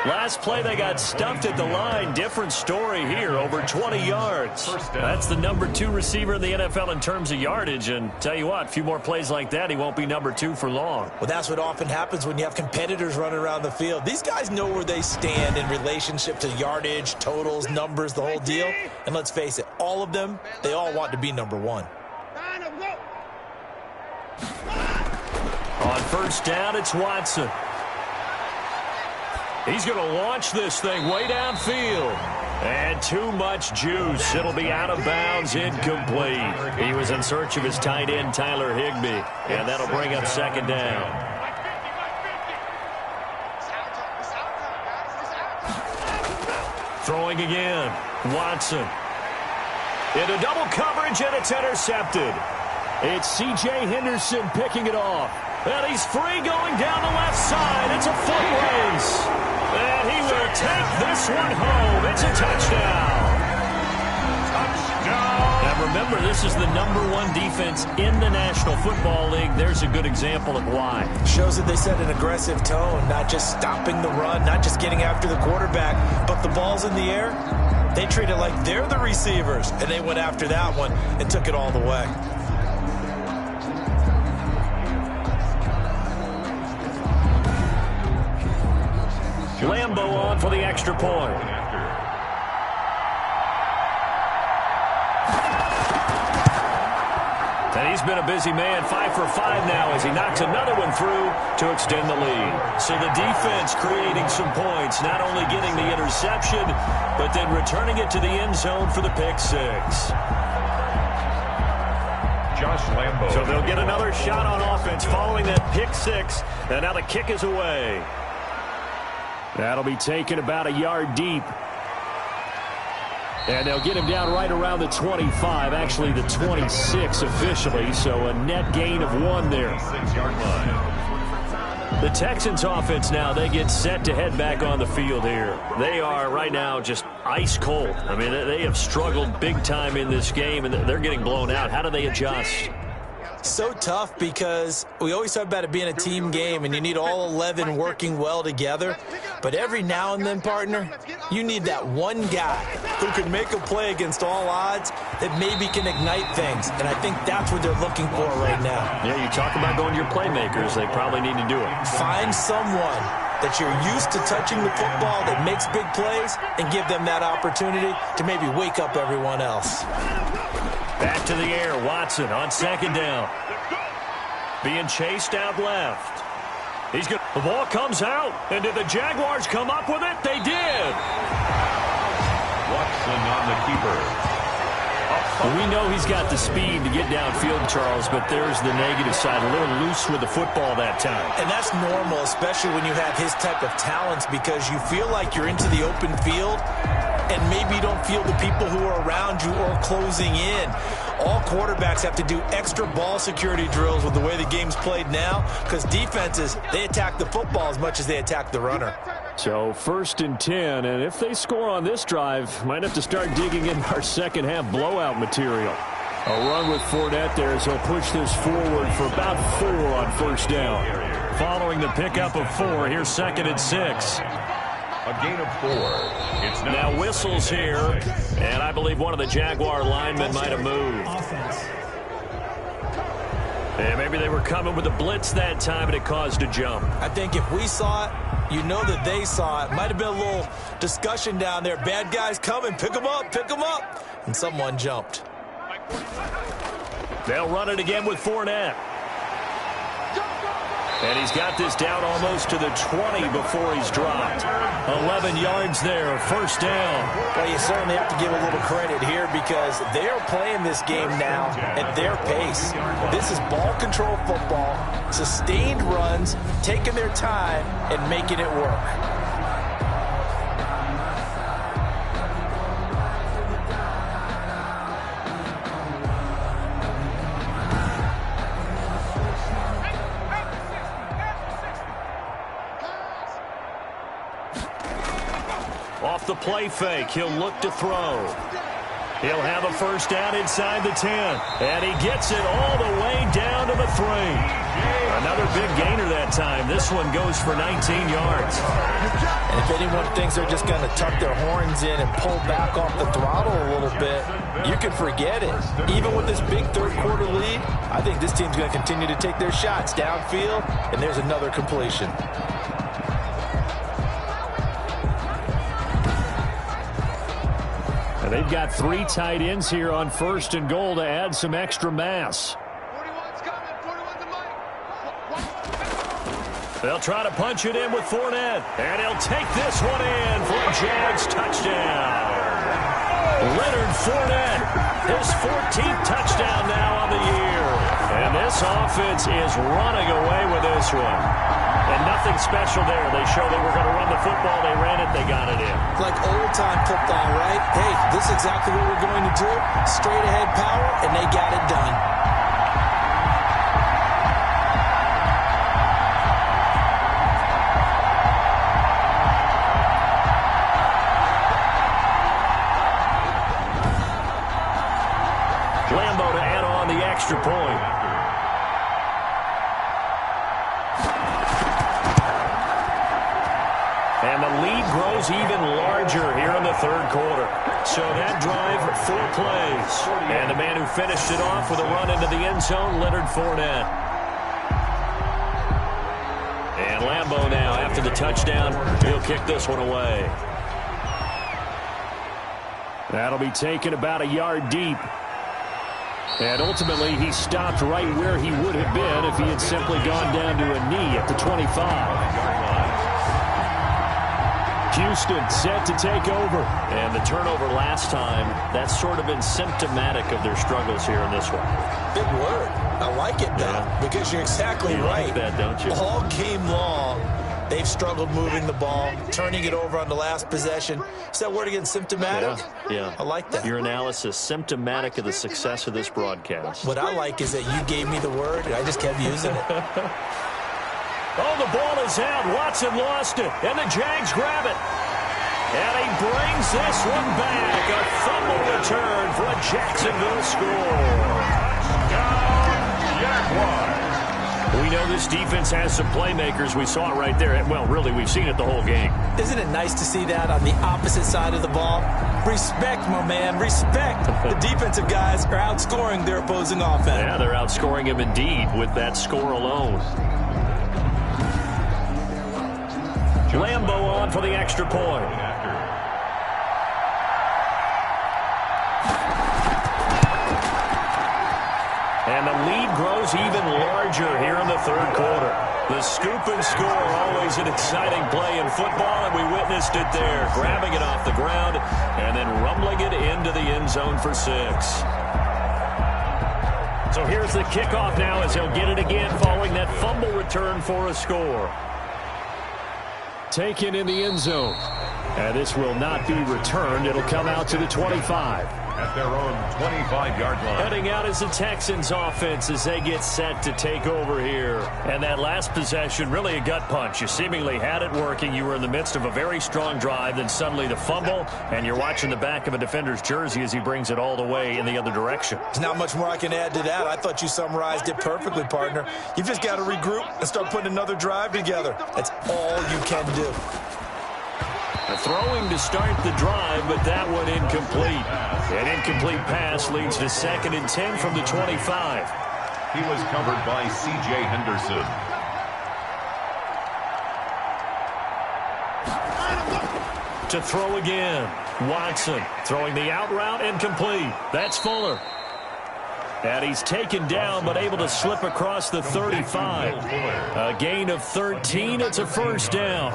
Last play, they got stuffed at the line. Different story here, over 20 yards. That's the number 2 receiver in the NFL in terms of yardage. And tell you what, a few more plays like that, he won't be number 2 for long. Well, that's what often happens when you have competitors running around the field. These guys know where they stand in relationship to yardage, totals, numbers, the whole deal. And let's face it, all of them, they all want to be number 1. On 1st down, it's Watson. He's going to launch this thing way downfield. And too much juice. It'll be out of bounds, incomplete. He was in search of his tight end, Tyler Higbee. And that'll bring up 2nd down. Throwing again. Watson. Into double coverage, and it's intercepted. It's C.J. Henderson picking it off. And he's free going down the left side. It's a foot race. And he will take this one home. It's a touchdown. Touchdown. Now remember, this is the number 1 defense in the National Football League. There's a good example of why. Shows that they set an aggressive tone, not just stopping the run, not just getting after the quarterback, but the ball's in the air. They treat it like they're the receivers, and they went after that one and took it all the way. Lambo on for the extra point. And he's been a busy man, 5 for 5 now as he knocks another one through to extend the lead. So the defense creating some points, not only getting the interception, but then returning it to the end zone for the pick six. Josh Lambo. So they'll get another shot on offense following that pick six, and now the kick is away. That'll be taken about a yard deep. And they'll get him down right around the 25, actually the 26 officially, so a net gain of 1 there. 6-yard line. The Texans offense now, they get set to head back on the field here. They are right now just ice cold. I mean, they have struggled big time in this game, and they're getting blown out. How do they adjust? So tough because we always talk about it being a team game and you need all 11 working well together. But every now and then, partner, you need that one guy who can make a play against all odds that maybe can ignite things. And I think that's what they're looking for right now. Yeah, you talk about going to your playmakers. They probably need to do it. Find someone that you're used to touching the football that makes big plays and give them that opportunity to maybe wake up everyone else. Back to the air, Watson on second down. Being chased out left. He's good. The ball comes out, and did the Jaguars come up with it? They did. Watson on the keeper. We know he's got the speed to get downfield, Charles, but there's the negative side. A little loose with the football that time. And that's normal, especially when you have his type of talents, because you feel like you're into the open field and maybe you don't feel the people who are around you or closing in. All quarterbacks have to do extra ball security drills with the way the game's played now, because defenses, they attack the football as much as they attack the runner. So 1st and 10, and if they score on this drive, might have to start digging in our second half blowout material. A run with Fournette there, so push this forward for about 4 on first down. Following the pickup of 4, here's 2nd and 6. A gain of 4. It's now whistles here, and I believe one of the Jaguar linemen might have moved. And maybe they were coming with a blitz that time, and it caused a jump. I think if we saw it, you know that they saw it. Might have been a little discussion down there. Bad guys coming. Pick them up. Pick them up. And someone jumped. They'll run it again with Fournette. And he's got this down almost to the 20 before he's dropped. 11 yards there, first down. Well, you certainly have to give a little credit here because they're playing this game now at their pace. This is ball control football, sustained runs, taking their time and making it work. Off the play fake, he'll look to throw. He'll have a first down inside the 10. And he gets it all the way down to the 3. Another big gainer that time. This one goes for 19 yards. And if anyone thinks they're just going to tuck their horns in and pull back off the throttle a little bit, you can forget it. Even with this big third-quarter lead, I think this team's going to continue to take their shots downfield, and there's another completion. They've got 3 tight ends here on 1st and goal to add some extra mass. 41's coming. 41's a mic. They'll try to punch it in with Fournette. And he'll take this one in for a Jags touchdown. Leonard Fournette, his 14th touchdown now on the year. And this offense is running away with this one. And nothing special there. They show they were going to run the football. They ran it. They got it in. Like old-time football, right? Hey, this is exactly what we're going to do. Straight-ahead power, and they got it done. Lambo to add on the extra point. And the lead grows even larger here in the third quarter. So that drive, 4 plays. And the man who finished it off with a run into the end zone, Leonard Fournette. And Lambeau now, after the touchdown, he'll kick this one away. That'll be taken about a yard deep. And ultimately, he stopped right where he would have been if he had simply gone down to a knee at the 25. Houston set to take over. And the turnover last time, that's sort of been symptomatic of their struggles here in this one. Big word. I like it, though, because you're exactly right. Like that, don't you? All game long, they've struggled moving the ball, turning it over on the last possession. Is that word again, symptomatic? Yeah. I like that. Your analysis, symptomatic of the success of this broadcast. What I like is that you gave me the word, and I just kept using it. Oh, the ball is out. Watson lost it, and the Jags grab it. And he brings this one back. A fumble return for a Jacksonville score. We know this defense has some playmakers. We saw it right there. Well, really, we've seen it the whole game. Isn't it nice to see that on the opposite side of the ball? Respect, my man, respect. The defensive guys are outscoring their opposing offense. Yeah, they're outscoring him indeed with that score alone. Lambeau on for the extra point. And the lead grows even larger here in the third quarter. The scoop and score, always an exciting play in football, and we witnessed it there, grabbing it off the ground and then rumbling it into the end zone for 6. So here's the kickoff now as he'll get it again following that fumble return for a score. Taken in the end zone. And this will not be returned. It'll come out to the 25. At their own 25-yard line. Heading out is the Texans offense as they get set to take over here. And that last possession, really a gut punch. You seemingly had it working. You were in the midst of a very strong drive. Then suddenly the fumble, and you're watching the back of a defender's jersey as he brings it all the way in the other direction. There's not much more I can add to that. I thought you summarized it perfectly, partner. You've just got to regroup and start putting another drive together. That's all you can do. Throwing to start the drive, but that one incomplete. An incomplete pass leads to 2nd and 10 from the 25. He was covered by C.J. Henderson. To throw again. Watson throwing the out route incomplete. That's Fuller. And he's taken down but able to slip across the 35. A gain of 13. It's a first down.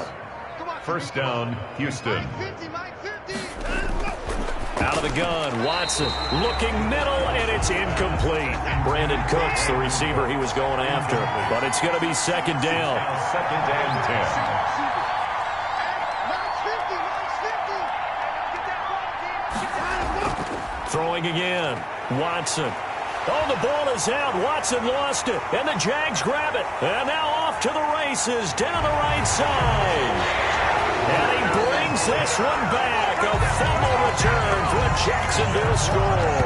First down, Houston. Out of the gun, Watson looking middle, and it's incomplete. Brandon Cooks, the receiver he was going after, but it's going to be 2nd down. 2nd and 10. Throwing again, Watson. Oh, the ball is out. Watson lost it, and the Jags grab it. And now off to the races, down the right side. And he brings this one back. A fumble return for a Jacksonville score.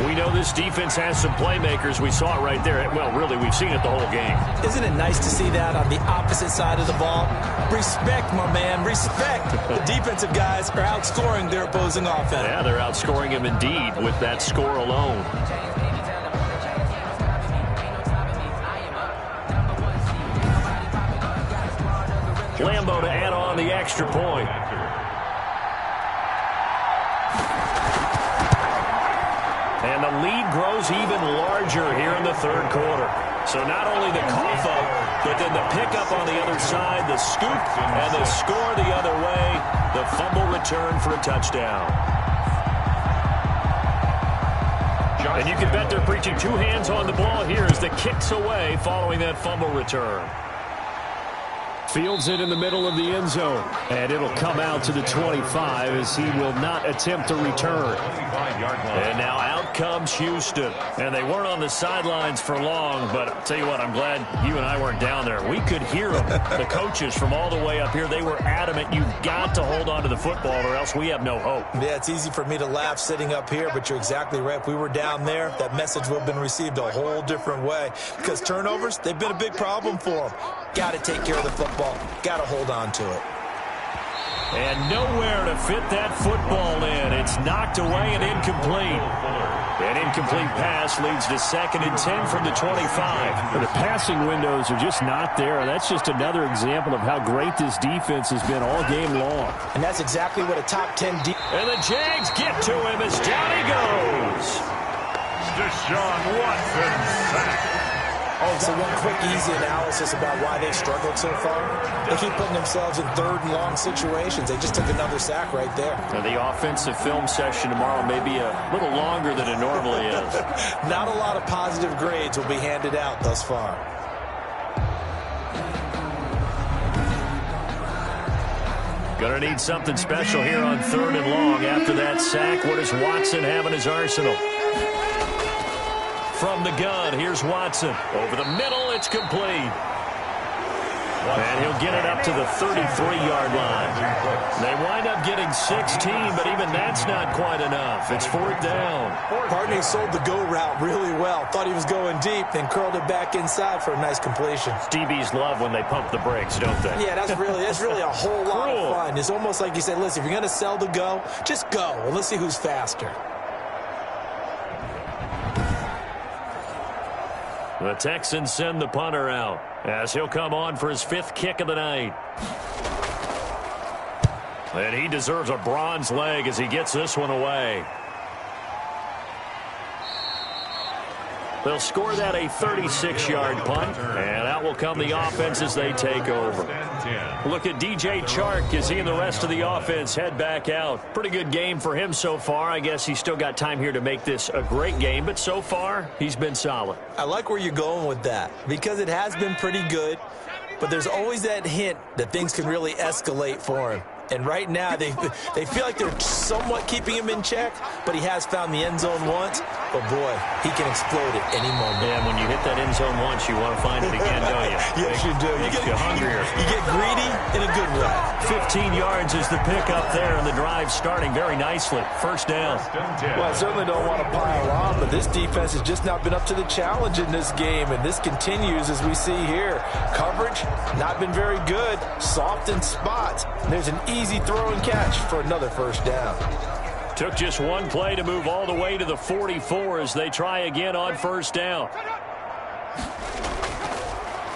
We know this defense has some playmakers. We saw it right there. Well, really, we've seen it the whole game. Isn't it nice to see that on the opposite side of the ball? Respect, my man, respect. The defensive guys are outscoring their opposing offense. Yeah, they're outscoring him indeed with that score alone. Lambeau to add on the extra point. And the lead grows even larger here in the third quarter. So not only the cough up, but then the pickup on the other side, the scoop, and the score the other way. The fumble return for a touchdown. And you can bet they're preaching 2 hands on the ball here as the kick's away following that fumble return. Fields it in the middle of the end zone. And it'll come out to the 25 as he will not attempt to return. And now out comes Houston. And they weren't on the sidelines for long, but I'll tell you what, I'm glad you and I weren't down there. We could hear them. The coaches from all the way up here, they were adamant. You've got to hold on to the football or else we have no hope. Yeah, it's easy for me to laugh sitting up here, but you're exactly right. If we were down there, that message would have been received a whole different way. Because turnovers, they've been a big problem for them. Got to take care of the football. Got to hold on to it. And nowhere to fit that football in. It's knocked away and incomplete. An incomplete pass leads to 2nd and 10 from the 25. The passing windows are just not there. That's just another example of how great this defense has been all game long. And that's exactly what a top 10 And the Jags get to him as down he goes. Deshaun Watson sacked. So one quick, easy analysis about why they struggled so far. They keep putting themselves in 3rd and long situations. They just took another sack right there. Now the offensive film session tomorrow may be a little longer than it normally is. Not a lot of positive grades will be handed out thus far. Going to need something special here on 3rd and long. After that sack, what does Watson have in his arsenal? From the gun, here's Watson. Over the middle, it's complete. And he'll get it up to the 33-yard line. They wind up getting 16, but even that's not quite enough. It's 4th down. Partney sold the go route really well. Thought he was going deep, then curled it back inside for a nice completion. DBs love when they pump the brakes, don't they? Yeah, that's really a whole lot of fun. It's almost like you say, listen, if you're going to sell the go, just go. And let's see who's faster. The Texans send the punter out as he'll come on for his 5th kick of the night. And he deserves a bronze leg as he gets this one away. They'll score that a 36-yard punt, and out will come the offense as they take over. Look at DJ Chark as he and the rest of the offense head back out. Pretty good game for him so far. I guess he's still got time here to make this a great game, but so far he's been solid. I like where you're going with that because it has been pretty good, but there's always that hint that things can really escalate for him. And right now, they feel like they're somewhat keeping him in check, but he has found the end zone once. But, boy, he can explode at any moment. Yeah, when you hit that end zone once, you want to find it again, don't you? Yes, you do. You get hungrier. You get greedy in a good way. 15 yards is the pickup there, and the drive starting very nicely. 1st down. Well, I certainly don't want to pile on, but this defense has just not been up to the challenge in this game, and this continues as we see here. Coverage, not been very good. Soft in spots. There's an easy throw and catch for another 1st down. Took just one play to move all the way to the 44 as they try again on 1st down.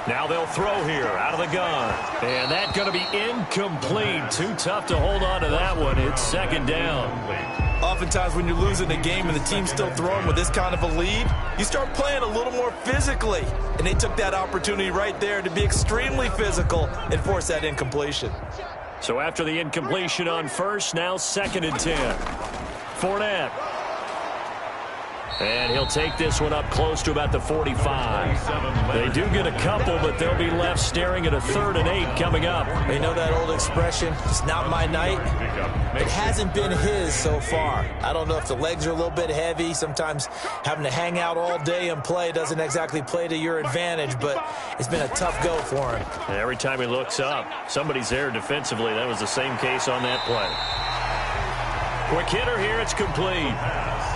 Now they'll throw here out of the gun. And that's going to be incomplete. Too tough to hold on to that one. It's 2nd down. Oftentimes when you're losing a game and the team's still throwing with this kind of a lead, you start playing a little more physically. And they took that opportunity right there to be extremely physical and force that incompletion. So after the incompletion on 1st, now 2nd and 10. Fournette. And he'll take this one up close to about the 45. They do get a couple, but they'll be left staring at a 3rd and 8 coming up. You know that old expression, it's not my night? It hasn't been his so far. I don't know if the legs are a little bit heavy. Sometimes having to hang out all day and play doesn't exactly play to your advantage, but it's been a tough go for him. And every time he looks up, somebody's there defensively. That was the same case on that play. Quick hitter here, it's complete.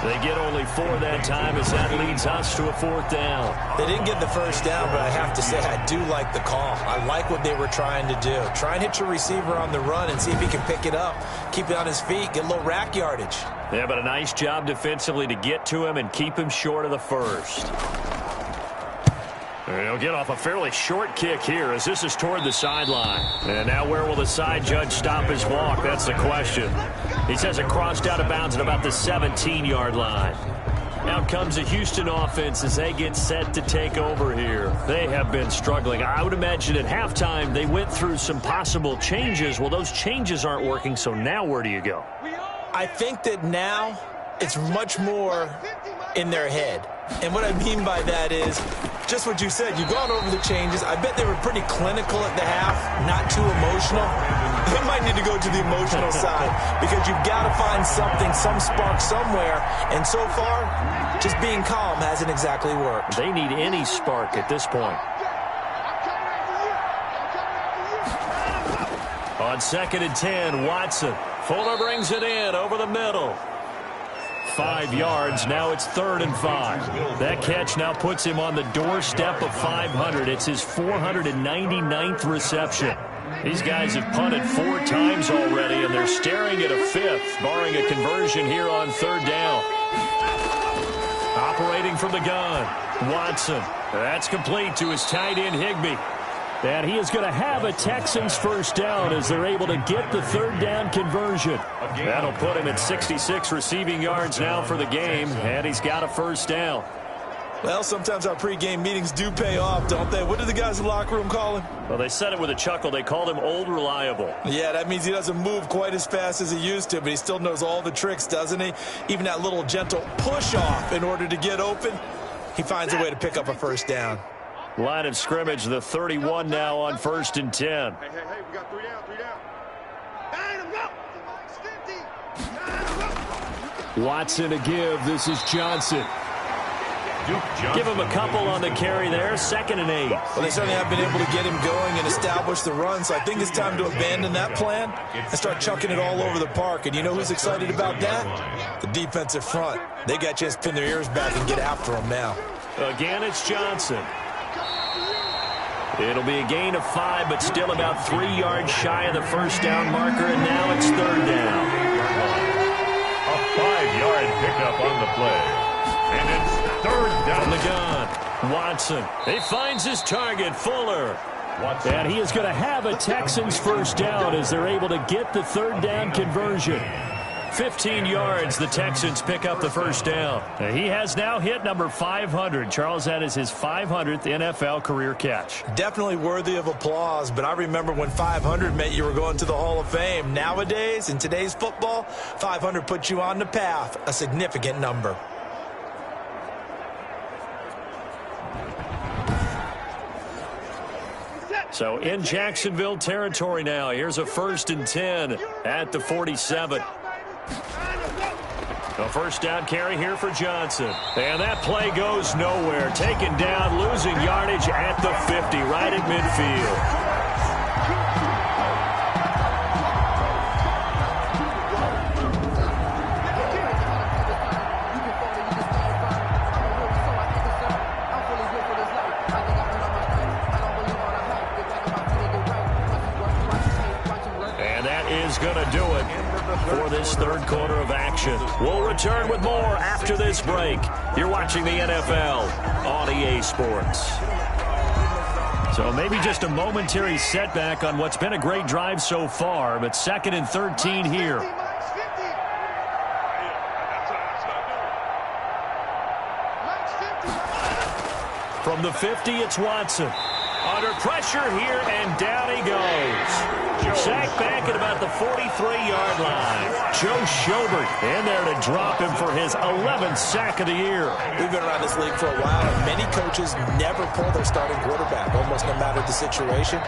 They get only 4 that time as that leads us to a 4th down. They didn't get the 1st down, but I have to say I do like the call. I like what they were trying to do. Try and hit your receiver on the run and see if he can pick it up, keep it on his feet, get a little rack yardage. Yeah, but a nice job defensively to get to him and keep him short of the 1st. He'll get off a fairly short kick here as this is toward the sideline. And now where will the side judge stop his walk? That's the question. He says it crossed out of bounds at about the 17-yard line. Out comes the Houston offense as they get set to take over here. They have been struggling. I would imagine at halftime they went through some possible changes. Well, those changes aren't working, so now where do you go? I think that now it's much more in their head. And what I mean by that is just what you said. You've gone over the changes. I bet they were pretty clinical at the half, not too emotional. They might need to go to the emotional side because you've got to find something, some spark somewhere. And so far, just being calm hasn't exactly worked. They need any spark at this point. On 2nd and 10, Watson. Fuller brings it in over the middle. 5 yards. Now it's 3rd and 5. That catch now puts him on the doorstep of 500. It's his 499th reception. These guys have punted 4 times already, and they're staring at a 5th, barring a conversion here on 3rd down. Operating from the gun, Watson. That's complete to his tight end, Higbee. And he is going to have a Texans first down as they're able to get the 3rd down conversion. That'll put him at 66 receiving yards now for the game, and he's got a first down. Well, sometimes our pregame meetings do pay off, don't they? What do the guys in the locker room call him? Well, they said it with a chuckle. They called him Old Reliable. Yeah, that means he doesn't move quite as fast as he used to, but he still knows all the tricks, doesn't he? Even that little gentle push-off in order to get open, he finds a way to pick up a first down. Line of scrimmage, the 31 now on 1st and 10. Hey, we got 3 down, 3 down. Watson to give. This is Johnson. Give him a couple on the carry there. 2nd and 8. Well, they certainly have been able to get him going and establish the run, so I think it's time to abandon that plan and start chucking it all over the park. And you know who's excited about that? The defensive front. They got a chance to pin their ears back and get after him now. Again, it's Johnson. It'll be a gain of 5, but still about 3 yards shy of the first down marker, and now it's 3rd down. A 5-yard pickup on the play. And it's 3rd down. From the gun, Watson. He finds his target, Fuller. And he is going to have a Texans first down as they're able to get the 3rd down conversion. 15 yards, the Texans pick up the first down. He has now hit number 500. Charles, that is his 500th NFL career catch. Definitely worthy of applause, but I remember when 500 meant you were going to the Hall of Fame. Nowadays, in today's football, 500 puts you on the path, a significant number. So in Jacksonville territory now. Here's a 1st and 10 at the 47. A first down carry here for Johnson. And that play goes nowhere. Taken down, losing yardage at the 50, right at midfield. Going to do it for this 3rd quarter of action. We'll return with more after this break. You're watching the NFL on EA Sports. So maybe just a momentary setback on what's been a great drive so far, but 2nd and 13 here. From the 50, it's Watson. Under pressure here, and down he goes. Sacked back at about the 43-yard line. Joe Schobert in there to drop him for his 11th sack of the year. We've been around this league for a while, and many coaches never pull their starting quarterback, almost no matter the situation.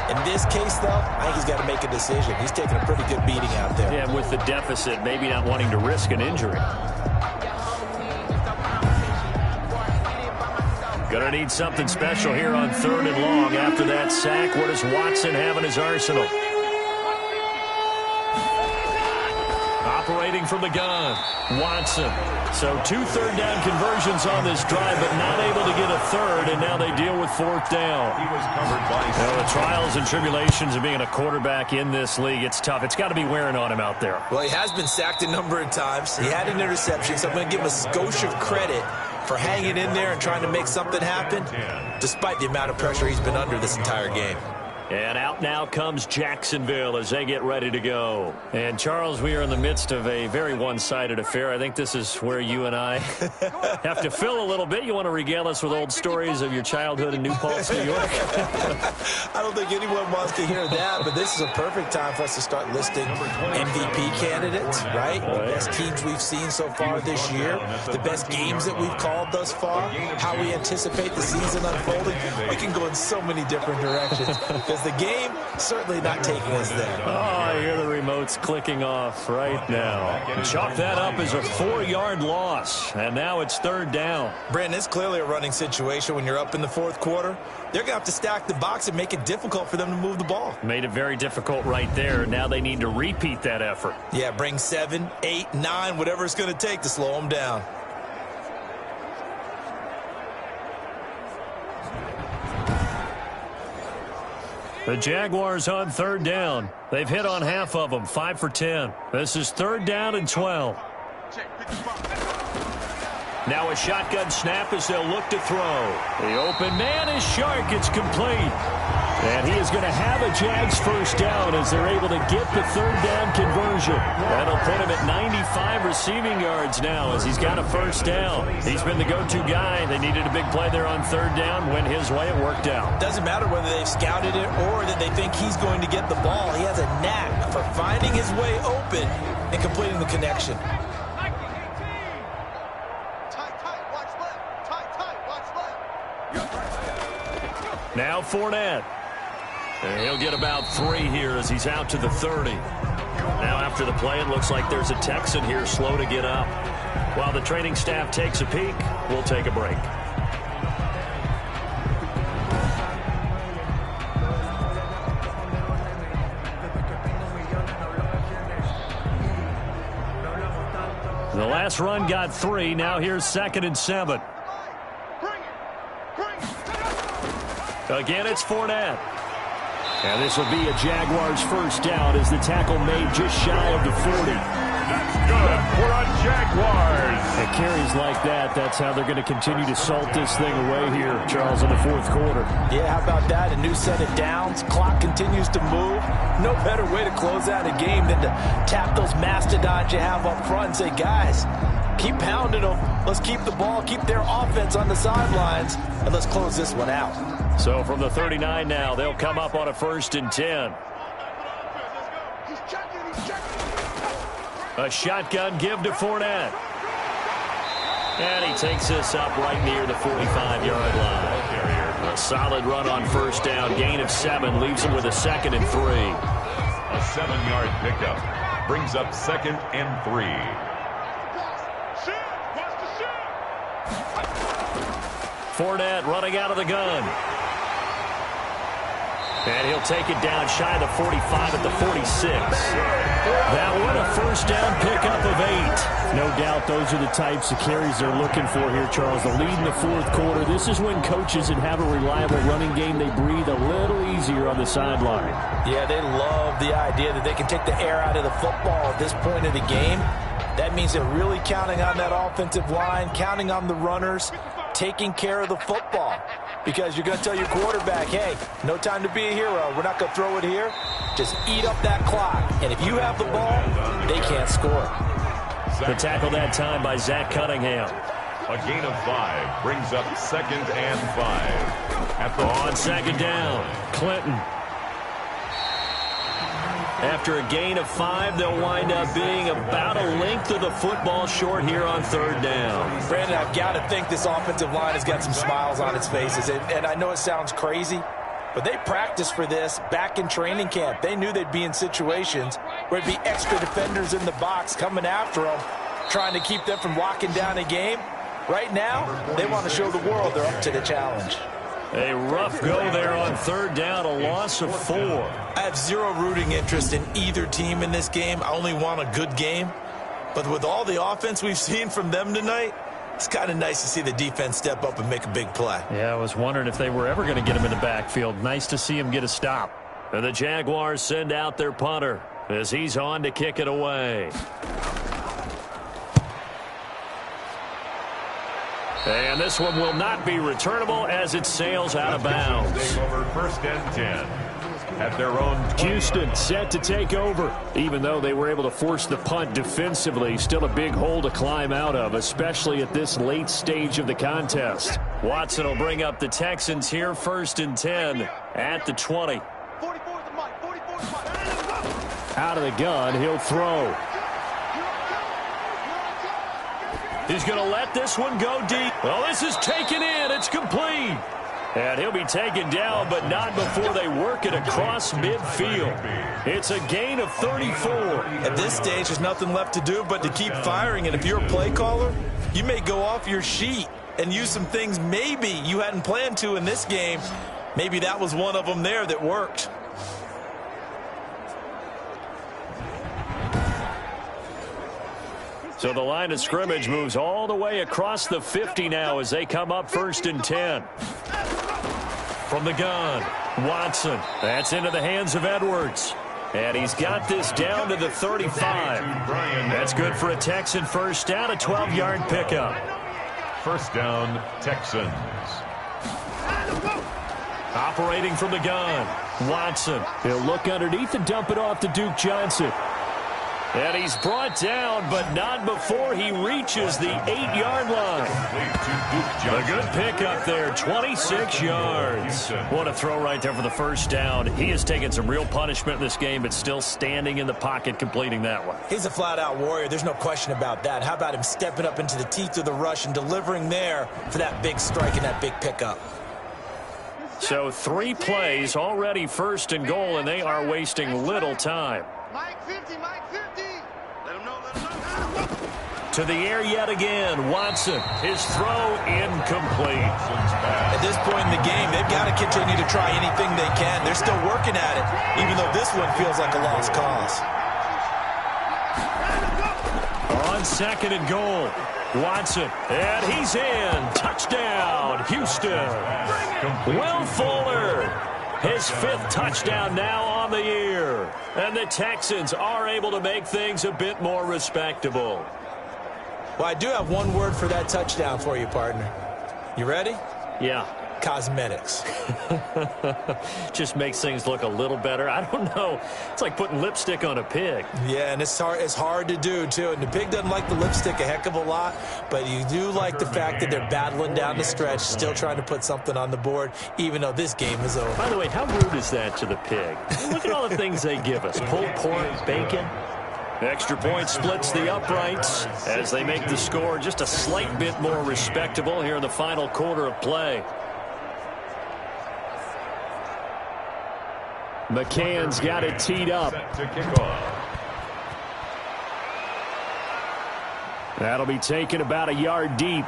In this case, though, I think he's got to make a decision. He's taking a pretty good beating out there. Yeah, with the deficit, maybe not wanting to risk an injury. Gonna need something special here on 3rd and long. After that sack, what does Watson have in his arsenal? Operating from the gun, Watson. So 2 3rd down conversions on this drive, but not able to get a 3rd, and now they deal with 4th down. He was covered by the trials and tribulations of being a quarterback in this league, it's tough. It's got to be wearing on him out there. Well, he has been sacked a number of times. He had an interception, so I'm going to give him a skosh of credit for hanging in there and trying to make something happen, despite the amount of pressure he's been under this entire game. And out now comes Jacksonville as they get ready to go. And, Charles, we are in the midst of a very one-sided affair. I think this is where you and I have to fill a little bit. You want to regale us with old stories of your childhood in New Paltz, New York? I don't think anyone wants to hear that, but this is a perfect time for us to start listing MVP candidates, right? The best teams we've seen so far this year, the best games that we've called thus far, how we anticipate the season unfolding. We can go in so many different directions. The game certainly not taking us there. Oh, I hear the remotes clicking off right now. Chalk that up as a 4-yard loss, and now it's 3rd down. Brandon, it's clearly a running situation when you're up in the 4th quarter. They're going to have to stack the box and make it difficult for them to move the ball. Made it very difficult right there. Now they need to repeat that effort. Yeah, bring 7, 8, 9, whatever it's going to take to slow them down. The Jaguars on third down. They've hit on half of them, 5 for 10. This is third down and 12. Now a shotgun snap as they'll look to throw. The open man is Shark. It's complete. And he is going to have a Jags first down as they're able to get the third down conversion. That'll put him at 95 receiving yards now as he's got a first down. He's been the go-to guy. They needed a big play there on third down. Went his way. It worked out. Doesn't matter whether they've scouted it or that they think he's going to get the ball. He has a knack for finding his way open and completing the connection. Now Fournette. And he'll get about 3 here as he's out to the 30. Now after the play, it looks like there's a Texan here slow to get up. While the training staff takes a peek, we'll take a break. The last run got 3. Now here's 2nd and 7. Again, it's Fournette. And this will be a Jaguars first down as the tackle made just shy of the 40. That's good for a Jaguars. And carries like that, that's how they're going to continue to salt this thing away here, Charles, in the fourth quarter. Yeah, how about that? A new set of downs. Clock continues to move. No better way to close out a game than to tap those mastodons you have up front and say, guys, keep pounding them. Let's keep the ball, keep their offense on the sidelines, and let's close this one out. So from the 39 now, they'll come up on a 1st and 10. A shotgun give to Fournette. And he takes this up right near the 45-yard line. A solid run on first down. Gain of 7 leaves him with a 2nd and 3. A 7-yard pickup brings up 2nd and 3. Fournette running out of the gun. And he'll take it down shy of the 45 at the 46. That one a first down pickup of 8. No doubt those are the types of carries they're looking for here, Charles. The lead in the fourth quarter. This is when coaches that have a reliable running game, they breathe a little easier on the sideline. Yeah, they love the idea that they can take the air out of the football at this point of the game. That means they're really counting on that offensive line, counting on the runners, taking care of the football. Because you're going to tell your quarterback, hey, no time to be a hero. We're not going to throw it here. Just eat up that clock. And if you have the ball, they can't score. The tackle that time by Zach Cunningham. A gain of 5 brings up 2nd and 5. On 2nd down, Clinton. After a gain of 5, they'll wind up being about a length of the football short here on 3rd down. Brandon, I've got to think this offensive line has got some smiles on its faces. And I know it sounds crazy, but they practiced for this back in training camp. They knew they'd be in situations where it'd be extra defenders in the box coming after them, trying to keep them from locking down a game. Right now, they want to show the world they're up to the challenge. A rough go there on 3rd down, a loss of 4. I have zero rooting interest in either team in this game. I only want a good game. But with all the offense we've seen from them tonight, it's kind of nice to see the defense step up and make a big play. Yeah, I was wondering if they were ever going to get him in the backfield. Nice to see him get a stop. And the Jaguars send out their punter as he's on to kick it away. And this one will not be returnable as it sails out of bounds. Over 1st and 10 at their own 20. Houston set to take over. Even though they were able to force the punt defensively, still a big hole to climb out of, especially at this late stage of the contest. Watson will bring up the Texans here, 1st and 10 at the 20. Out of the gun, he'll throw. He's going to let this one go deep. Well, this is taken in. It's complete. And he'll be taken down, but not before they work it across midfield. It's a gain of 34. At this stage, there's nothing left to do but to keep firing. And if you're a play caller, you may go off your sheet and use some things maybe you hadn't planned to in this game. Maybe that was one of them there that worked. So the line of scrimmage moves all the way across the 50 now as they come up 1st and 10. From the gun, Watson. That's into the hands of Edwards. And he's got this down to the 35. That's good for a Texan first down, a 12-yard pickup. First down, Texans. Operating from the gun, Watson. He'll look underneath and dump it off to Duke Johnson. And he's brought down, but not before he reaches the 8-yard line. A good pickup there, 26 yards. What a throw right there for the first down. He has taken some real punishment in this game, but still standing in the pocket, completing that one. He's a flat-out warrior. There's no question about that. How about him stepping up into the teeth of the rush and delivering there for that big strike and that big pickup? So 3 plays, already first and goal, and they are wasting little time. Mike 50, Mike 50. Let him know, let him know. To the air yet again, Watson. His throw incomplete. At this point in the game, they've got to continue to try anything they can. They're still working at it, even though this one feels like a lost cause. On second and goal, Watson. And he's in. Touchdown, Houston. Will Fuller. His 5th touchdown now on the year. And the Texans are able to make things a bit more respectable. Well, I do have one word for that touchdown for you, partner. You ready? Yeah. Cosmetics. Just makes things look a little better. I don't know. It's like putting lipstick on a pig. Yeah, and it's hard to do, too. And the pig doesn't like the lipstick a heck of a lot, but you do like the fact that they're battling down the stretch, still trying to put something on the board, even though this game is over. By the way, how rude is that to the pig? Look at all the things they give us. Pulled pork, bacon. Extra point splits the uprights as they make the score just a slight bit more respectable here in the final quarter of play. McCann's got it teed up. That'll be taken about a yard deep.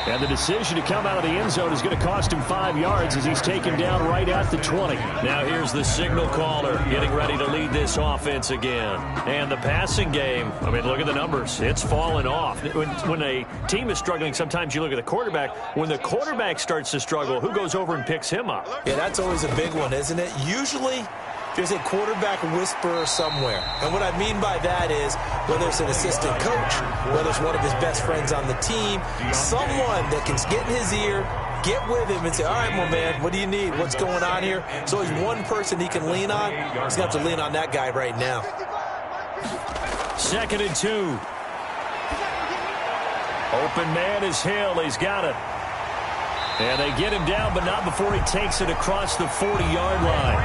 And the decision to come out of the end zone is going to cost him 5 yards as he's taken down right at the 20. Now here's the signal caller getting ready to lead this offense again. And the passing game, I mean, look at the numbers. It's fallen off. When a team is struggling, sometimes you look at the quarterback. When the quarterback starts to struggle, who goes over and picks him up? Yeah, that's always a big one, isn't it? Usually there's a quarterback whisperer somewhere. And what I mean by that is whether it's an assistant coach, whether it's one of his best friends on the team, someone that can get in his ear, get with him and say, all right, my man, what do you need? What's going on here? So there's one person he can lean on. He's going to have to lean on that guy right now. 2nd and 2. Open man is Hill. He's got it. And they get him down, but not before he takes it across the 40-yard line.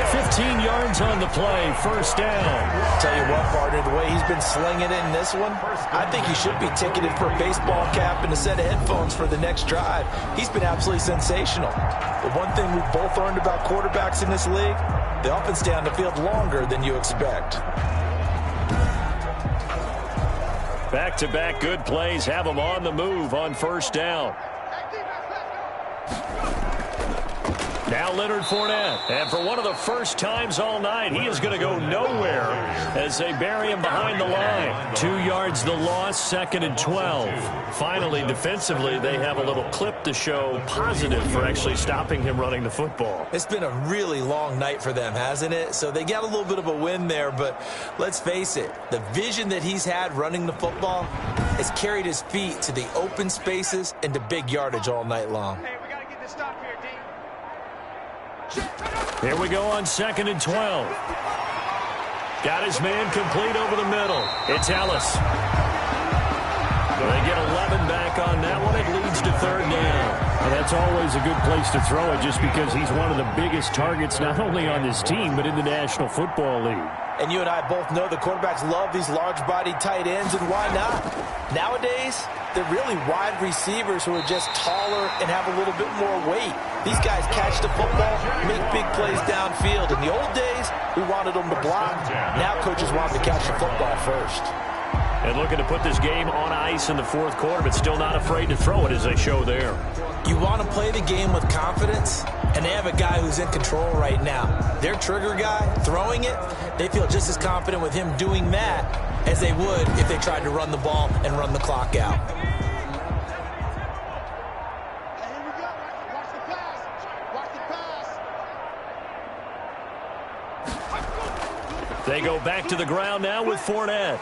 15 yards on the play, first down. Tell you what, partner, the way he's been slinging it in this one, I think he should be ticketed for a baseball cap and a set of headphones for the next drive. He's been absolutely sensational. The one thing we've both learned about quarterbacks in this league, they often stay on the field longer than you expect. Back-to-back good plays have him on the move on first down. Now Leonard Fournette, and for one of the first times all night, he is going to go nowhere as they bury him behind the line. 2 yards the loss, 2nd and 12. Finally, defensively, they have a little clip to show positive for actually stopping him running the football. It's been a really long night for them, hasn't it? So they got a little bit of a win there, but let's face it, the vision that he's had running the football has carried his feet to the open spaces and to big yardage all night long. Here we go on 2nd and 12. Got his man complete over the middle. It's Ellis. They get 11 back on that one. It leads to 3rd down. Well, that's always a good place to throw it just because he's one of the biggest targets not only on this team but in the National Football League. And you and I both know the quarterbacks love these large-bodied tight ends, and why not? Nowadays, they're really wide receivers who are just taller and have a little bit more weight. These guys catch the football, make big plays downfield. In the old days, we wanted them to block. Now coaches want them to catch the football first. And looking to put this game on ice in the 4th quarter, but still not afraid to throw it as they show there. You want to play the game with confidence, and they have a guy who's in control right now. Their trigger guy, throwing it, they feel just as confident with him doing that as they would if they tried to run the ball and run the clock out. They go back to the ground now with Fournette.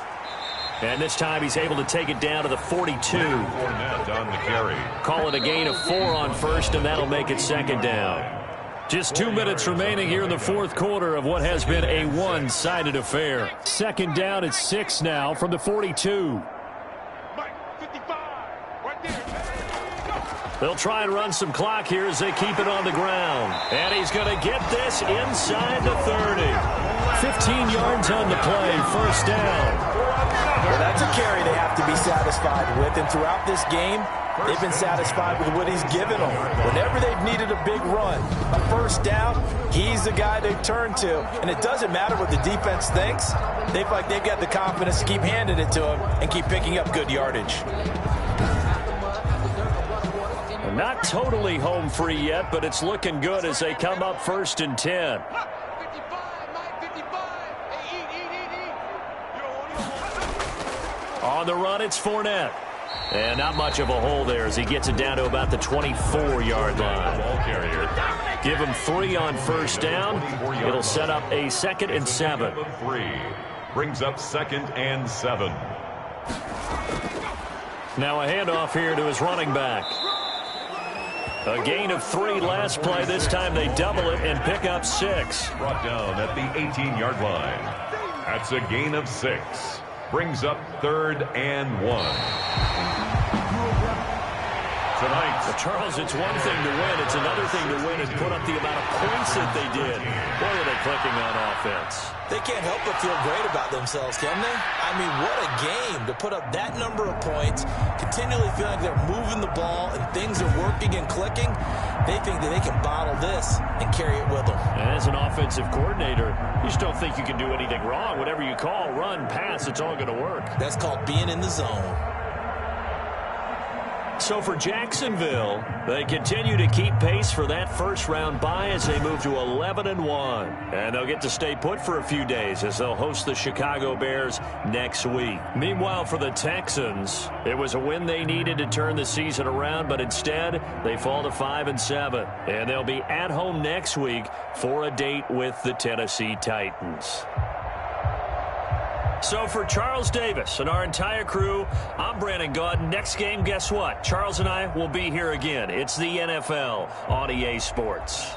And this time he's able to take it down to the 42. Fournette on the carry. Call it a gain of 4 on first, and that'll make it second down. Just 2 minutes remaining here in the fourth quarter of what has been a one-sided affair. Second down at 6 now from the 42. They'll try and run some clock here as they keep it on the ground. And he's going to get this inside the 30. 15 yards on the play, first down. Well, that's a carry they have to be satisfied with. And throughout this game, they've been satisfied with what he's given them. Whenever they've needed a big run, a first down, he's the guy they turn to. And it doesn't matter what the defense thinks. They feel like they've got the confidence to keep handing it to him and keep picking up good yardage. Not totally home free yet, but it's looking good as they come up first and 10. On the run, it's Fournette. And not much of a hole there as he gets it down to about the 24-yard line. Ball carrier. Give him 3 on first down. It'll set up a 2nd and 7. 3 brings up 2nd and 7. Now a handoff here to his running back. A gain of 3 last play. This time they double it and pick up 6. Brought down at the 18-yard line. That's a gain of 6. Brings up 3rd and 1. Tonight, Charles, it's one thing to win. It's another thing to win and put up the amount of points that they did. Boy, are they clicking on offense. They can't help but feel great about themselves, can they? I mean, what a game to put up that number of points, continually feeling like they're moving the ball and things are working and clicking. They think that they can bottle this and carry it with them. As an offensive coordinator, you just don't think you can do anything wrong. Whatever you call, run, pass, it's all going to work. That's called being in the zone. So for Jacksonville, they continue to keep pace for that first-round bye as they move to 11-1. And they'll get to stay put for a few days as they'll host the Chicago Bears next week. Meanwhile, for the Texans, it was a win they needed to turn the season around, but instead they fall to 5-7. And they'll be at home next week for a date with the Tennessee Titans. So for Charles Davis and our entire crew, I'm Brandon Gaudin. Next game, guess what? Charles and I will be here again. It's the NFL on EA Sports.